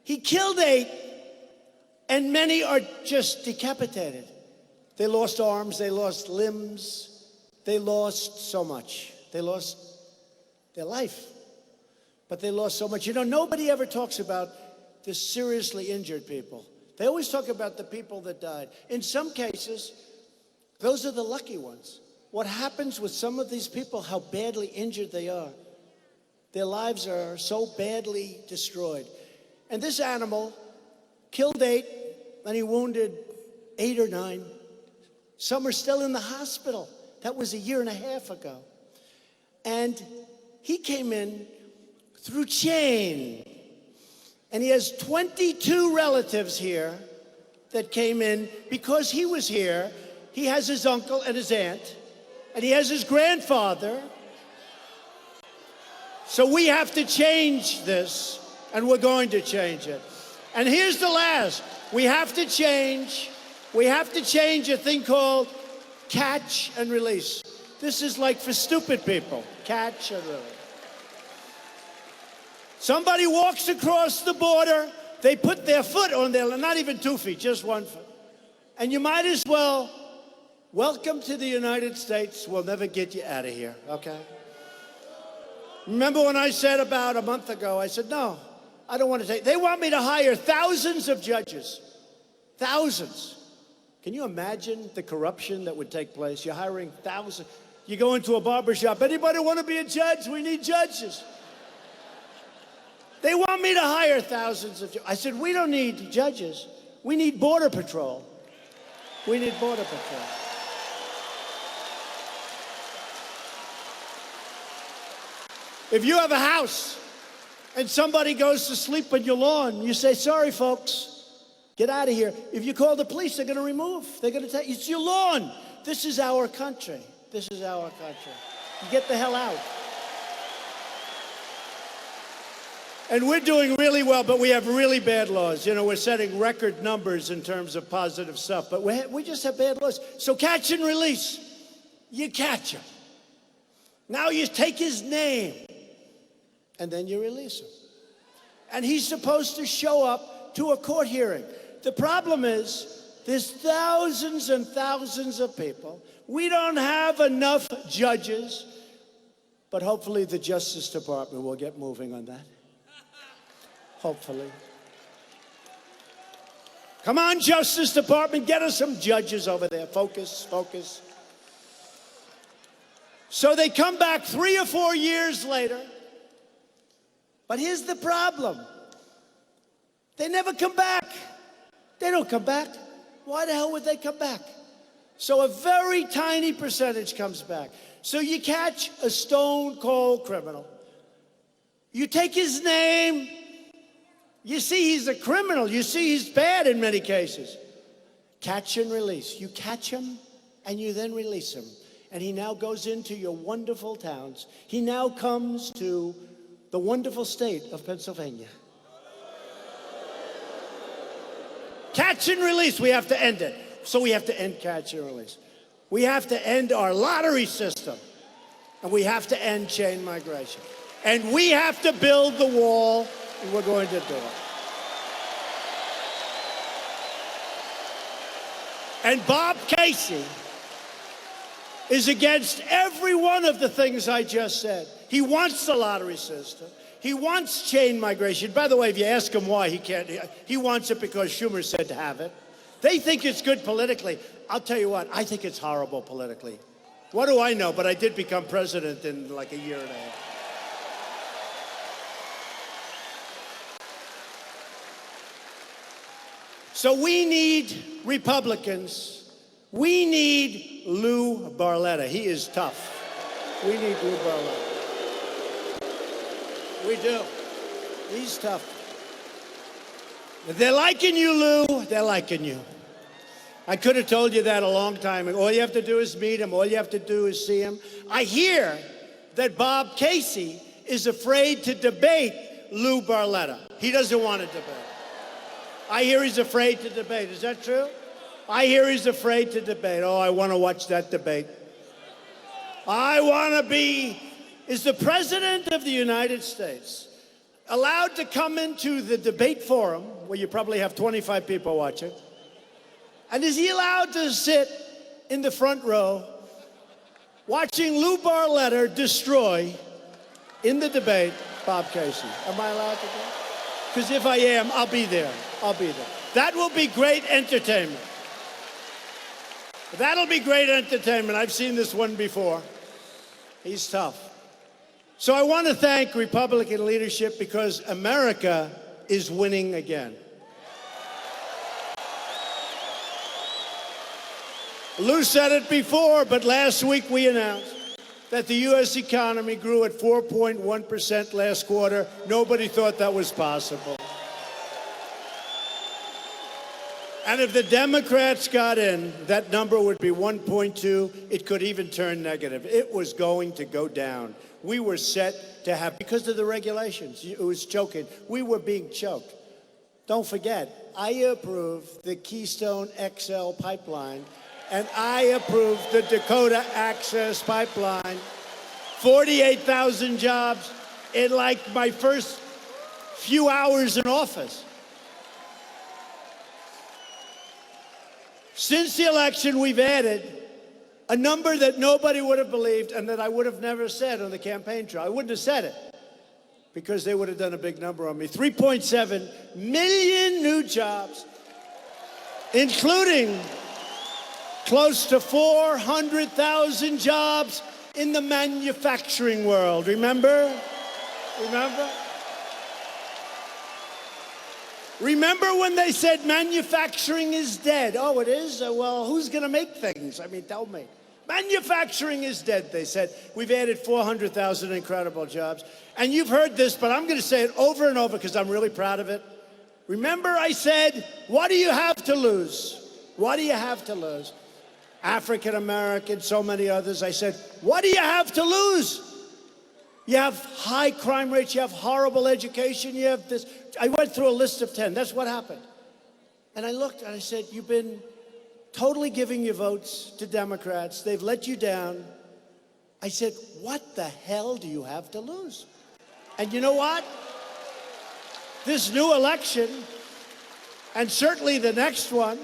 He killed 8, and many are just decapitated. They lost arms, they lost limbs, they lost so much. They lost their life. but they lost so much. You know, nobody ever talks about the seriously injured people. They always talk about the people that died. In some cases, those are the lucky ones. What happens with some of these people, how badly injured they are. Their lives are so badly destroyed. And this animal killed 8, and he wounded 8 or 9. Some are still in the hospital. That was a year and a half ago. And he came in through chain. And he has 22 relatives here that came in because he was here. He has his uncle and his aunt, and he has his grandfather. So we have to change this, and we're going to change it. And here's the last. We have to change a thing called catch and release. This is like for stupid people. Catch and release. Somebody walks across the border, they put their foot on there, not even 2 feet, just 1 foot. And you might as well, welcome to the United States, we'll never get you out of here, okay? Remember when I said about a month ago, I said, no, I don't want to take, they want me to hire thousands of judges, thousands. Can you imagine the corruption that would take place? You're hiring thousands. You go into a barbershop, anybody want to be a judge? We need judges. They want me to hire thousands of judges. I said, we don't need judges. We need Border Patrol. We need Border Patrol. If you have a house and somebody goes to sleep on your lawn, you say, sorry, folks, get out of here. If you call the police, they're going to remove. They're going to tell you, it's your lawn. This is our country. This is our country. You get the hell out. And we're doing really well, but we have really bad laws. You know, we're setting record numbers in terms of positive stuff, but we just have bad laws. So catch and release. You catch him. Now you take his name, and then you release him. And he's supposed to show up to a court hearing. The problem is, there's thousands and thousands of people. We don't have enough judges, but hopefully the Justice Department will get moving on that. Hopefully. Come on, Justice Department, get us some judges over there. Focus, focus. So they come back 3 or 4 years later. But here's the problem. They never come back. They don't come back. Why the hell would they come back? So a very tiny percentage comes back. So you catch a stone-cold criminal. You take his name. You see he's a criminal. You see he's bad in many cases. Catch and release. You catch him and you then release him. And he now goes into your wonderful towns. He now comes to the wonderful state of Pennsylvania. Catch and release. We have to end it. So we have to end catch and release. We have to end our lottery system. And we have to end chain migration. And we have to build the wall. And we're going to do it. And Bob Casey is against every one of the things I just said. He wants the lottery system. He wants chain migration. By the way, if you ask him why, he can't. He wants it because Schumer said to have it. They think it's good politically. I'll tell you what, I think it's horrible politically. What do I know? But I did become president in like a year and a half. So we need Republicans. We need Lou Barletta. He is tough. We need Lou Barletta. We do. He's tough. If they're liking you, Lou, they're liking you. I could have told you that a long time ago. All you have to do is meet him. All you have to do is see him. I hear that Bob Casey is afraid to debate Lou Barletta. He doesn't want to debate. I hear he's afraid to debate. Is that true? I hear he's afraid to debate. Oh, I want to watch that debate. I want to be... Is the President of the United States allowed to come into the debate forum, where you probably have 25 people watching, and is he allowed to sit in the front row watching Lou Barletta destroy in the debate Bob Casey? Am I allowed to go? Because if I am, I'll be there. I'll be there. That will be great entertainment. That'll be great entertainment. I've seen this one before. He's tough. So I want to thank Republican leadership because America is winning again. Lou said it before, but last week we announced that the U.S. economy grew at 4.1% last quarter. Nobody thought that was possible. And if the Democrats got in, that number would be 1.2. It could even turn negative. It was going to go down. We were set to have, because of the regulations, it was choking. We were being choked. Don't forget, I approved the Keystone XL pipeline, and I approved the Dakota Access Pipeline. 48,000 jobs in like my first few hours in office. Since the election, we've added a number that nobody would have believed and that I would have never said on the campaign trail. I wouldn't have said it because they would have done a big number on me. 3.7 million new jobs, including close to 400,000 jobs in the manufacturing world. Remember? Remember? Remember when they said manufacturing is dead? Oh, it is? Well, who's going to make things? I mean, tell me. Manufacturing is dead, they said. We've added 400,000 incredible jobs. And you've heard this, but I'm going to say it over and over because I'm really proud of it. Remember I said, what do you have to lose? What do you have to lose? African American, so many others. I said, what do you have to lose? You have high crime rates, you have horrible education, you have this. I went through a list of 10. That's what happened. And I looked and I said, you've been totally giving your votes to Democrats. They've let you down. I said, what the hell do you have to lose? And you know what? This new election, and certainly the next one,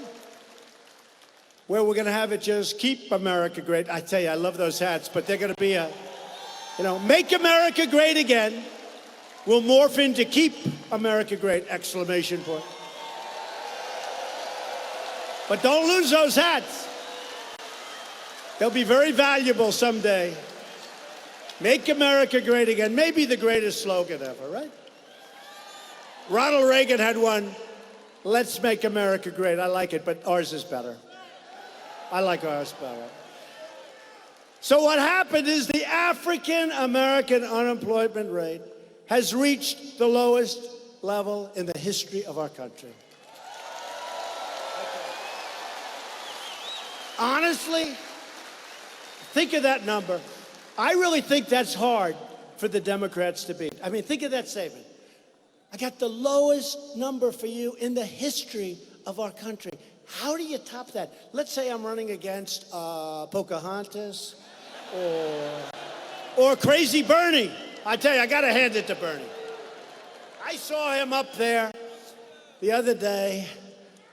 where we're going to have it just keep America great. I tell you, I love those hats, but they're going to be make America great again will morph into keep America great, exclamation point. But don't lose those hats. They'll be very valuable someday. Make America great again, maybe the greatest slogan ever, right? Ronald Reagan had one, let's make America great. I like it, but ours is better. I like ours better. So what happened is the African American unemployment rate has reached the lowest level in the history of our country. Honestly, think of that number. I really think that's hard for the Democrats to beat. I mean, think of that statement. I got the lowest number for you in the history of our country. How do you top that? Let's say I'm running against Pocahontas or Crazy Bernie. I tell you, I got to hand it to Bernie. I saw him up there the other day.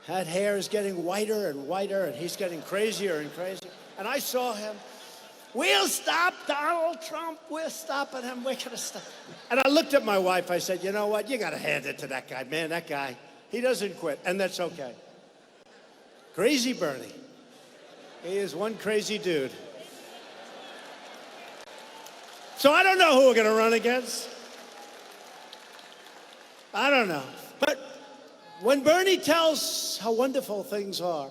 That hair is getting whiter and whiter, and he's getting crazier and crazier. And I saw him. We'll stop Donald Trump. We're stopping him. We're going to stop. And I looked at my wife. I said, you know what? You got to hand it to that guy. Man, that guy, he doesn't quit, and that's okay. Crazy Bernie. He is one crazy dude. So I don't know who we're going to run against. I don't know. But when Bernie tells how wonderful things are,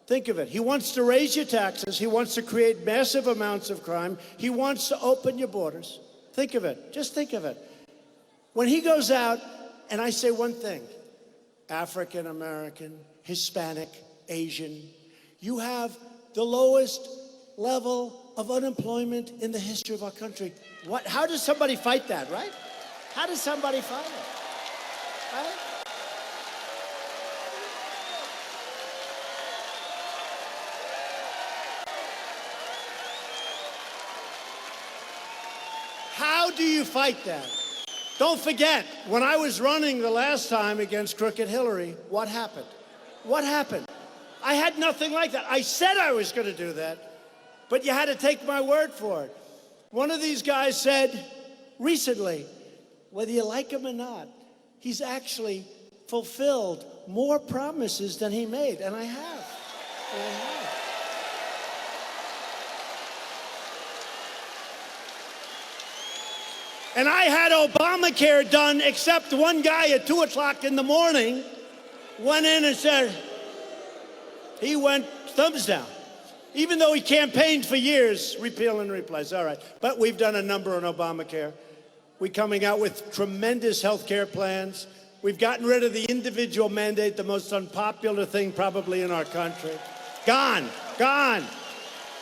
think of it. He wants to raise your taxes. He wants to create massive amounts of crime. He wants to open your borders. Think of it. Just think of it. When he goes out, and I say one thing, African American, Hispanic, Asian, you have the lowest level of unemployment in the history of our country. How does somebody fight that, right? How does somebody fight it, right? How do you fight that? Don't forget, when I was running the last time against Crooked Hillary, what happened? What happened? I had nothing like that. I said I was going to do that, but you had to take my word for it. One of these guys said recently, whether you like him or not, he's actually fulfilled more promises than he made, and I have. And I have. And I had Obamacare done, except one guy at 2 o'clock in the morning went in and said, he went thumbs down. Even though he campaigned for years, repeal and replace. All right, but we've done a number on Obamacare. We're coming out with tremendous health care plans. We've gotten rid of the individual mandate, the most unpopular thing probably in our country. Gone, gone.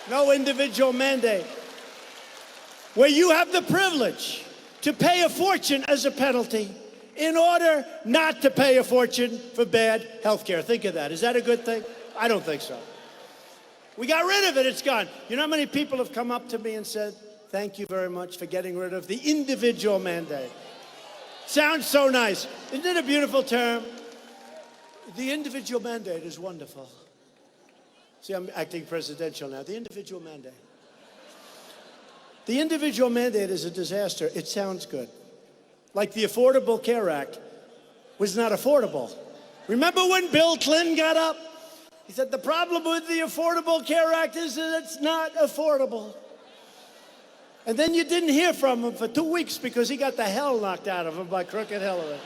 No individual mandate. Where you have the privilege to pay a fortune as a penalty in order not to pay a fortune for bad health care. Think of that. Is that a good thing? I don't think so. We got rid of it. It's gone. You know how many people have come up to me and said, thank you very much for getting rid of the individual mandate. Sounds so nice. Isn't it a beautiful term? The individual mandate is wonderful. See, I'm acting presidential now. The individual mandate. The individual mandate is a disaster. It sounds good. Like the Affordable Care Act was not affordable. Remember when Bill Clinton got up? He said the problem with the Affordable Care Act is that it's not affordable. And then you didn't hear from him for 2 weeks because he got the hell knocked out of him by crooked Hillary.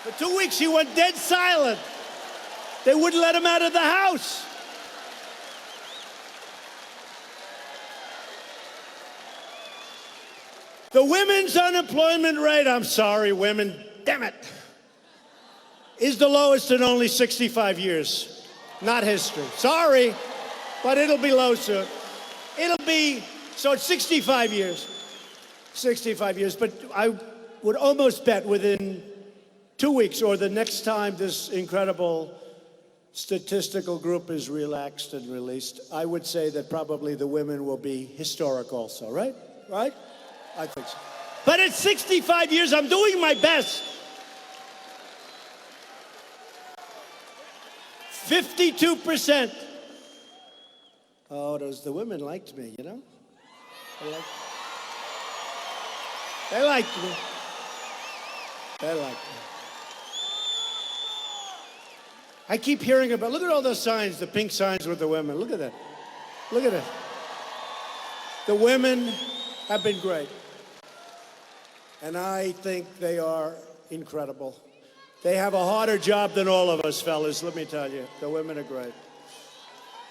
For 2 weeks he went dead silent. They wouldn't let him out of the house. The women's unemployment rate, I'm sorry, women, damn it, is the lowest in only 65 years. Not history. Sorry, but it'll be low soon. It'll be, so it's 65 years. 65 years, but I would almost bet within 2 weeks or the next time this incredible statistical group is relaxed and released, I would say that probably the women will be historic also, right? Right? I think so. But at 65 years, I'm doing my best. 52%. Oh, the women liked me, you know? They liked me. They liked me. I keep hearing about, look at all those signs, the pink signs with the women. Look at that. Look at it. The women have been great. And I think they are incredible. They have a harder job than all of us, fellas, let me tell you. The women are great.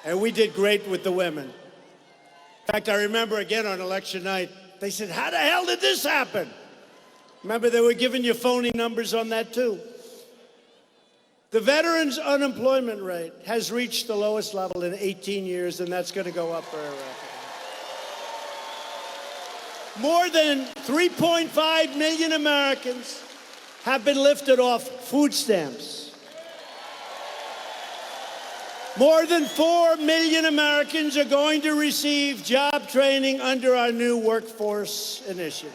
And we did great with the women. In fact, I remember again on election night, they said, how the hell did this happen? Remember, they were giving you phony numbers on that too. The veterans' unemployment rate has reached the lowest level in 18 years, and that's going to go up very rapidly. More than 3.5 million Americans have been lifted off food stamps. More than 4 million Americans are going to receive job training under our new workforce initiative.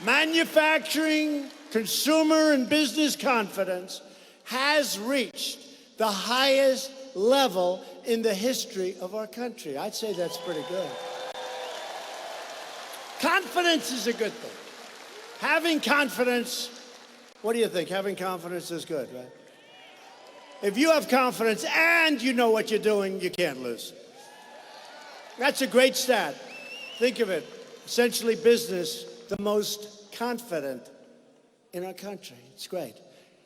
Manufacturing, consumer, and business confidence has reached the highest level in the history of our country. I'd say that's pretty good. Confidence is a good thing. Having confidence, what do you think? Having confidence is good, right? If you have confidence and you know what you're doing, you can't lose. That's a great stat. Think of it. Essentially, business, the most confident in our country. It's great.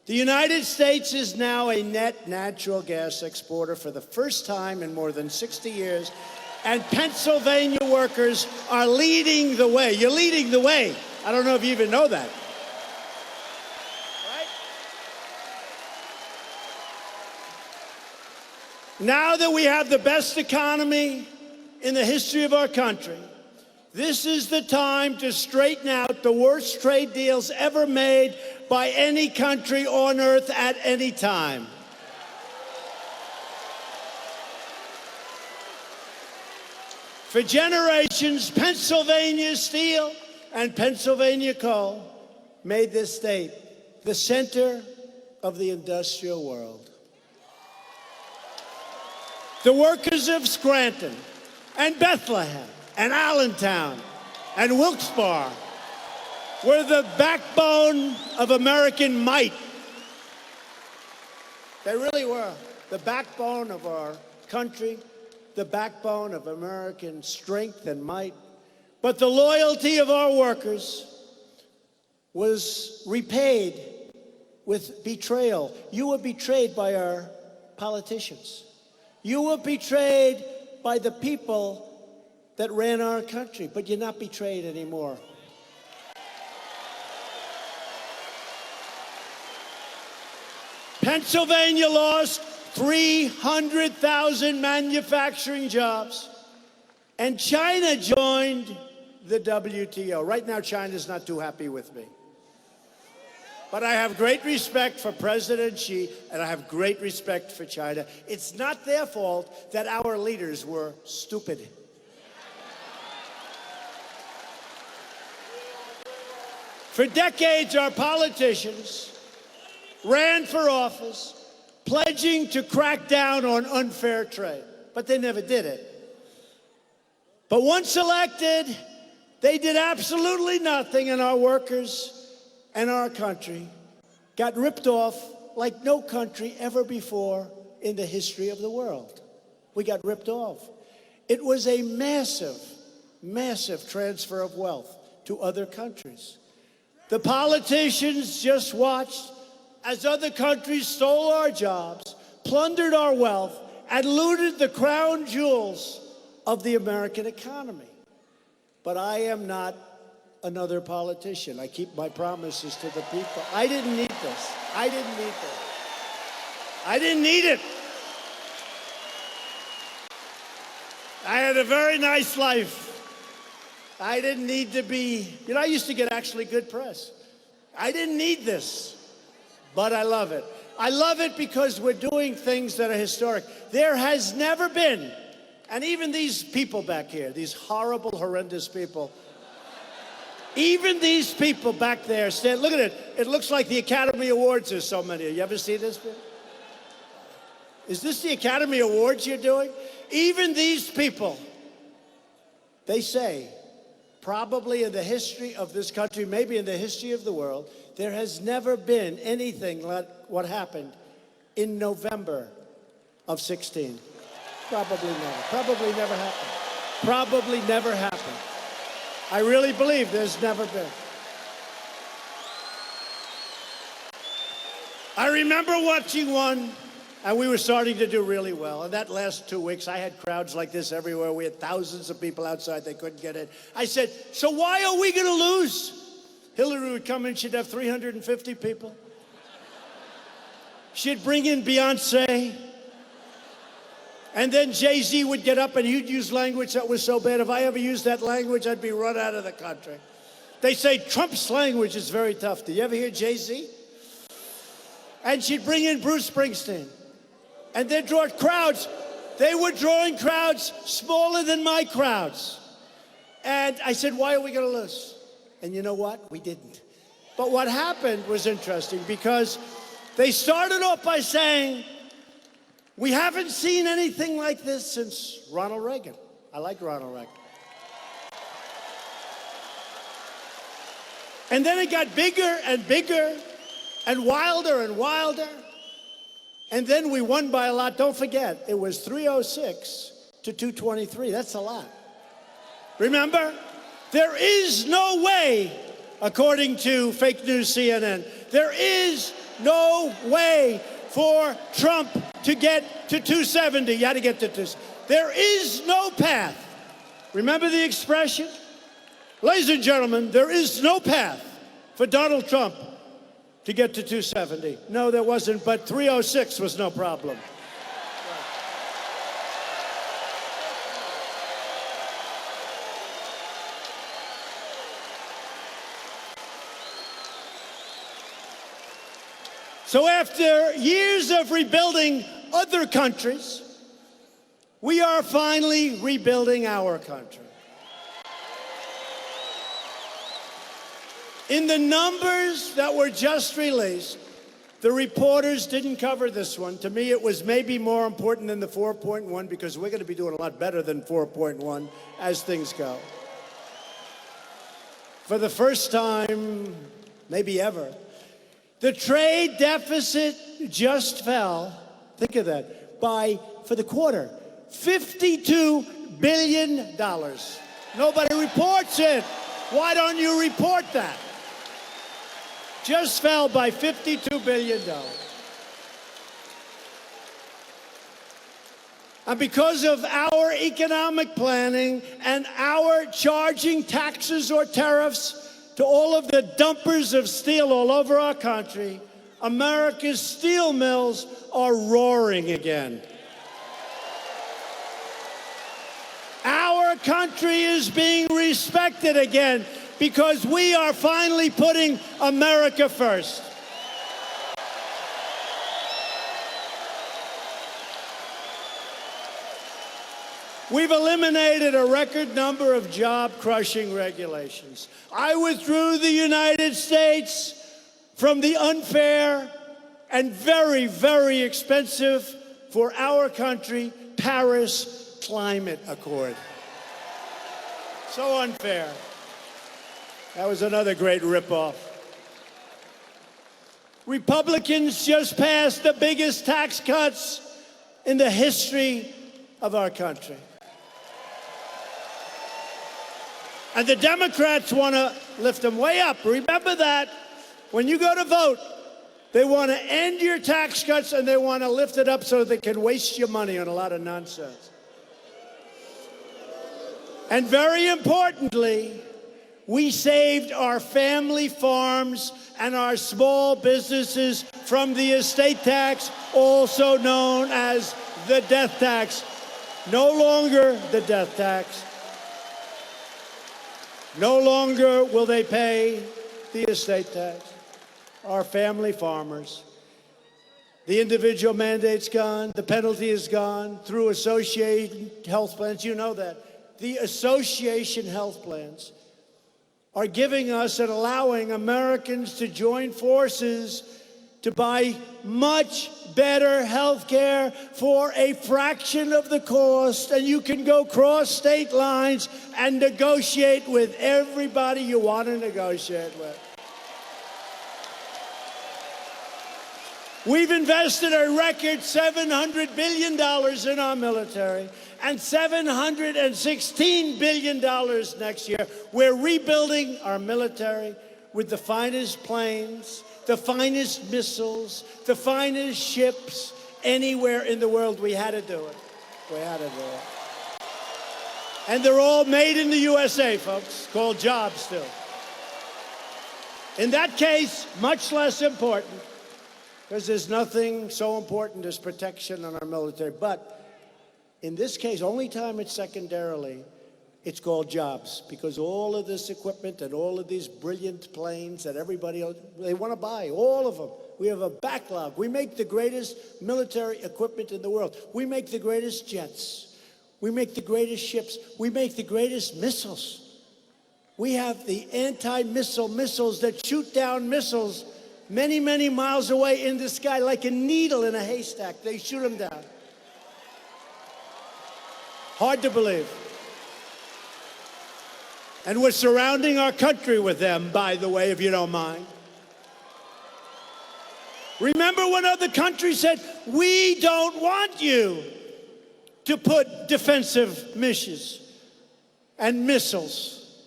The United States is now a net natural gas exporter for the first time in more than 60 years, and Pennsylvania workers are leading the way. You're leading the way. I don't know if you even know that. Right? Now that we have the best economy in the history of our country, this is the time to straighten out the worst trade deals ever made by any country on earth at any time. For generations, Pennsylvania steel and Pennsylvania coal made this state the center of the industrial world. The workers of Scranton and Bethlehem and Allentown and Wilkes-Barre were the backbone of American might. They really were the backbone of our country, the backbone of American strength and might. But the loyalty of our workers was repaid with betrayal. You were betrayed by our politicians. You were betrayed by the people that ran our country, but you're not betrayed anymore. Pennsylvania lost 300,000 manufacturing jobs, and China joined the WTO. Right now, China's not too happy with me. But I have great respect for President Xi, and I have great respect for China. It's not their fault that our leaders were stupid. For decades, our politicians ran for office pledging to crack down on unfair trade, but they never did it. But once elected, they did absolutely nothing, and our workers and our country got ripped off like no country ever before in the history of the world. We got ripped off. It was a massive, massive transfer of wealth to other countries. The politicians just watched as other countries stole our jobs, plundered our wealth, and looted the crown jewels of the American economy. But I am not another politician. I keep my promises to the people. I didn't need this. I didn't need this. I didn't need it. I had a very nice life. I didn't need to be, I used to get actually good press. I didn't need this, but I love it. I love it because we're doing things that are historic. There has never been, and even these people back here, these horrible, horrendous people, even these people back there stand, look at it. It looks like the Academy Awards. There's so many. You ever see this? Is this the Academy Awards you're doing? Even these people, they say, probably in the history of this country, maybe in the history of the world, there has never been anything like what happened in November of 16. Probably never. Probably never happened. Probably never happened. I really believe there's never been. I remember watching one, and we were starting to do really well. And that last 2 weeks, I had crowds like this everywhere. We had thousands of people outside. They couldn't get in. I said, so why are we going to lose? Hillary would come in. She'd have 350 people. She'd bring in Beyonce. And then Jay-Z would get up and he'd use language that was so bad. If I ever used that language, I'd be run out of the country. They say Trump's language is very tough. Did you ever hear Jay-Z? And she'd bring in Bruce Springsteen. And they'd draw crowds. They were drawing crowds smaller than my crowds. And I said, why are we going to lose? And you know what? We didn't. But what happened was interesting because they started off by saying, we haven't seen anything like this since Ronald Reagan. I like Ronald Reagan. And then it got bigger and bigger and wilder and wilder. And then we won by a lot. Don't forget, it was 306 to 223. That's a lot. Remember? There is no way, according to fake news CNN, there is no way for Trump to get to 270. You had to get to 270. There is no path. Remember the expression? Ladies and gentlemen, there is no path for Donald Trump to get to 270. No, there wasn't, but 306 was no problem. So after years of rebuilding other countries, we are finally rebuilding our country. In the numbers that were just released, The reporters didn't cover this one. To me, it was maybe more important than the 4.1 because we're going to be doing a lot better than 4.1 as things go. For the first time, maybe ever, the trade deficit just fell, think of that, for the quarter, $52 billion. Nobody reports it. Why don't you report that? Just fell by $52 billion. And because of our economic planning and our charging taxes or tariffs to all of the dumpers of steel all over our country, America's steel mills are roaring again. Our country is being respected again because we are finally putting America first. We've eliminated a record number of job-crushing regulations. I withdrew the United States from the unfair and very, very expensive for our country Paris Climate Accord. So unfair. That was another great ripoff. Republicans just passed the biggest tax cuts in the history of our country. And the Democrats want to lift them way up. Remember that. When you go to vote, they want to end your tax cuts and they want to lift it up so they can waste your money on a lot of nonsense. And very importantly, we saved our family farms and our small businesses from the estate tax, also known as the death tax. No longer the death tax. No longer will they pay the estate tax. Our family farmers. The individual mandate's gone. The penalty is gone through association health plans. You know that. The association health plans are giving us and allowing Americans to join forces to buy much better health care for a fraction of the cost, and you can go cross state lines and negotiate with everybody you want to negotiate with. We've invested a record $700 billion in our military and $716 billion next year. We're rebuilding our military with the finest planes, the finest missiles, the finest ships anywhere in the world. We had to do it. We had to do it. And they're all made in the USA, folks, called jobs still. In that case, much less important, because there's nothing so important as protection on our military. But in this case, only time it's secondarily, it's called jobs, because all of this equipment and all of these brilliant planes that everybody else, they want to buy, all of them. We have a backlog. We make the greatest military equipment in the world. We make the greatest jets. We make the greatest ships. We make the greatest missiles. We have the anti-missile missiles that shoot down missiles many, many miles away in the sky like a needle in a haystack. They shoot them down. Hard to believe. And we're surrounding our country with them, by the way, if you don't mind. Remember when other countries said, we don't want you to put defensive missions and missiles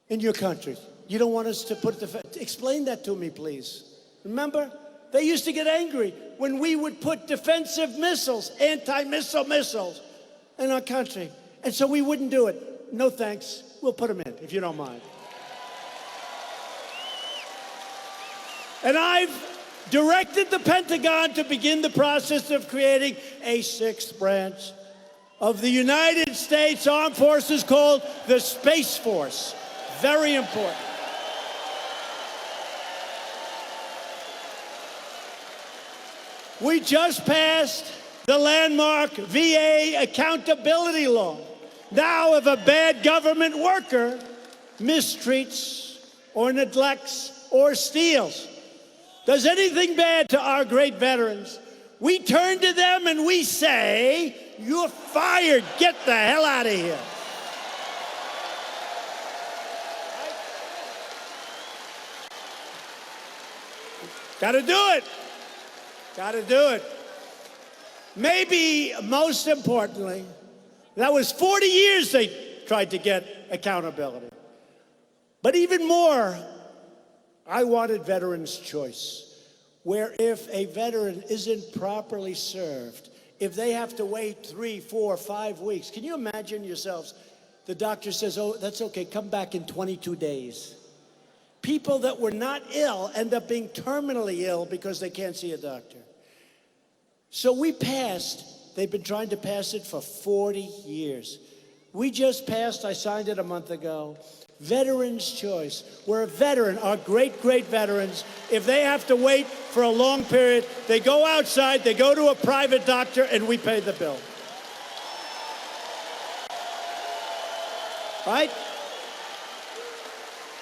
in your country. You don't want us to put explain that to me, please. Remember? They used to get angry when we would put defensive missiles, anti-missile missiles, in our country. And so we wouldn't do it. No thanks. We'll put them in, if you don't mind. And I've directed the Pentagon to begin the process of creating a sixth branch of the United States Armed Forces called the Space Force. Very important. We just passed the landmark VA accountability law. Now, if a bad government worker mistreats or neglects or steals does anything bad to our great veterans, we turn to them and we say, "You're fired. Get the hell out of here." Got to do it. Got to do it. Maybe most importantly, that was 40 years they tried to get accountability. But even more, I wanted veterans' choice, where if a veteran isn't properly served, if they have to wait 3, 4, 5 weeks, can you imagine yourselves? The doctor says, "Oh, that's okay, come back in 22 days. People that were not ill end up being terminally ill because they can't see a doctor. So we passed, they've been trying to pass it for 40 years. We just passed, I signed it a month ago, Veterans' Choice, where a veteran, our great, great veterans, if they have to wait for a long period, they go outside, they go to a private doctor, and we pay the bill. Right?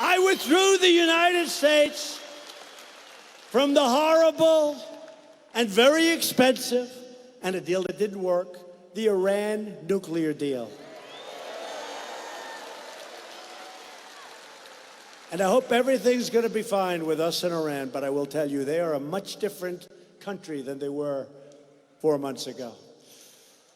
I withdrew the United States from the horrible and very expensive, and a deal that didn't work, the Iran nuclear deal. And I hope everything's going to be fine with us and Iran, but I will tell you, they are a much different country than they were 4 months ago.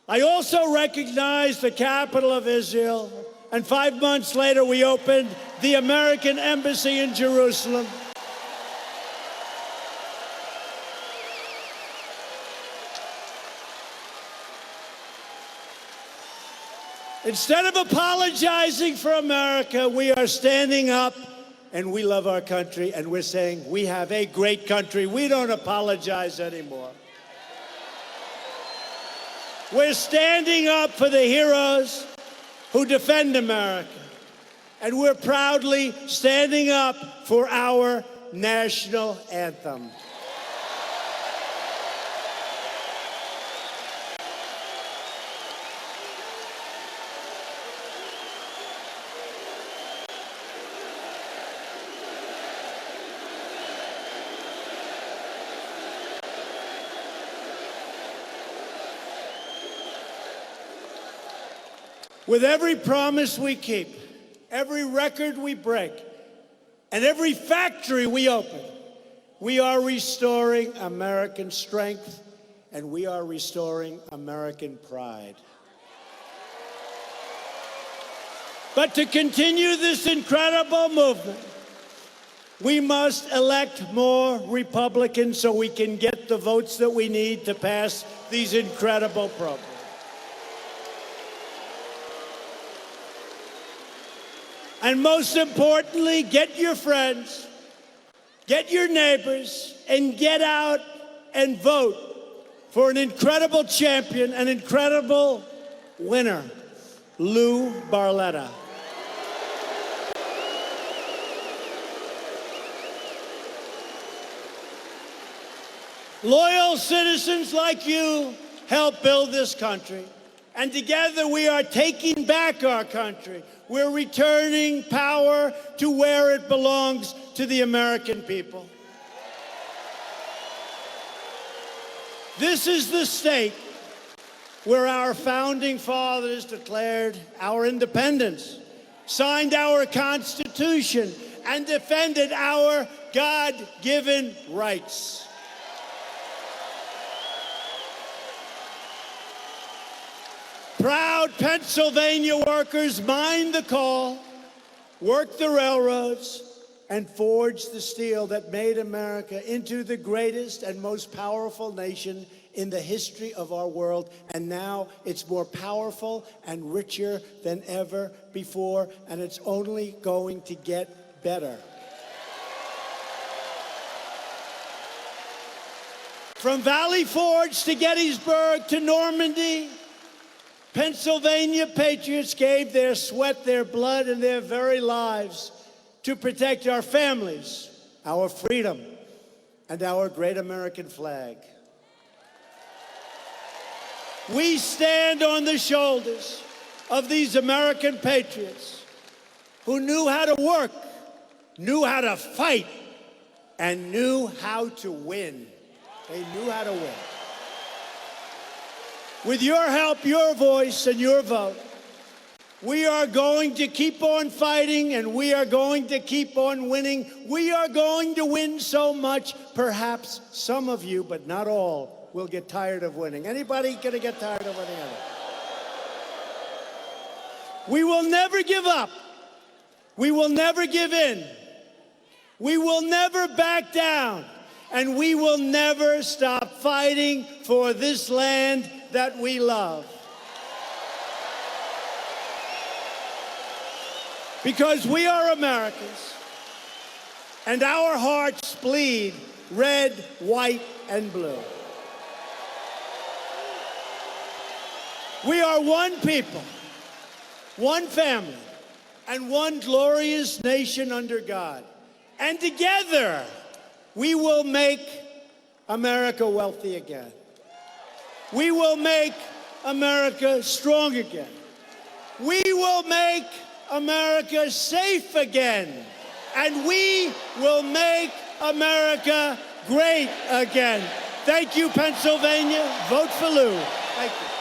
I also recognize the capital of Israel, and 5 months later, we opened the American Embassy in Jerusalem. Instead of apologizing for America, we are standing up, and we love our country, and we're saying we have a great country. We don't apologize anymore. We're standing up for the heroes who defend America, and we're proudly standing up for our national anthem. With every promise we keep, every record we break, and every factory we open, we are restoring American strength, and we are restoring American pride. But to continue this incredible movement, we must elect more Republicans so we can get the votes that we need to pass these incredible programs. And most importantly, get your friends, get your neighbors, and get out and vote for an incredible champion, an incredible winner, Lou Barletta. Loyal citizens like you help build this country. And together we are taking back our country. We're returning power to where it belongs, to the American people. This is the state where our founding fathers declared our independence, signed our Constitution, and defended our God-given rights. Proud Pennsylvania workers mined the coal, worked the railroads, and forged the steel that made America into the greatest and most powerful nation in the history of our world. And now it's more powerful and richer than ever before, and it's only going to get better. From Valley Forge to Gettysburg to Normandy, Pennsylvania patriots gave their sweat, their blood, and their very lives to protect our families, our freedom, and our great American flag. We stand on the shoulders of these American patriots who knew how to work, knew how to fight, and knew how to win. They knew how to win. With your help, your voice, and your vote, we are going to keep on fighting, and we are going to keep on winning. We are going to win so much, perhaps some of you, but not all, will get tired of winning. Anybody gonna get tired of winning? We will never give up. We will never give in. We will never back down. And we will never stop fighting for this land that we love. Because we are Americans, and our hearts bleed red, white, and blue. We are one people, one family, and one glorious nation under God. And together, we will make America wealthy again. We will make America strong again. We will make America safe again. And we will make America great again. Thank you, Pennsylvania. Vote for Lou. Thank you.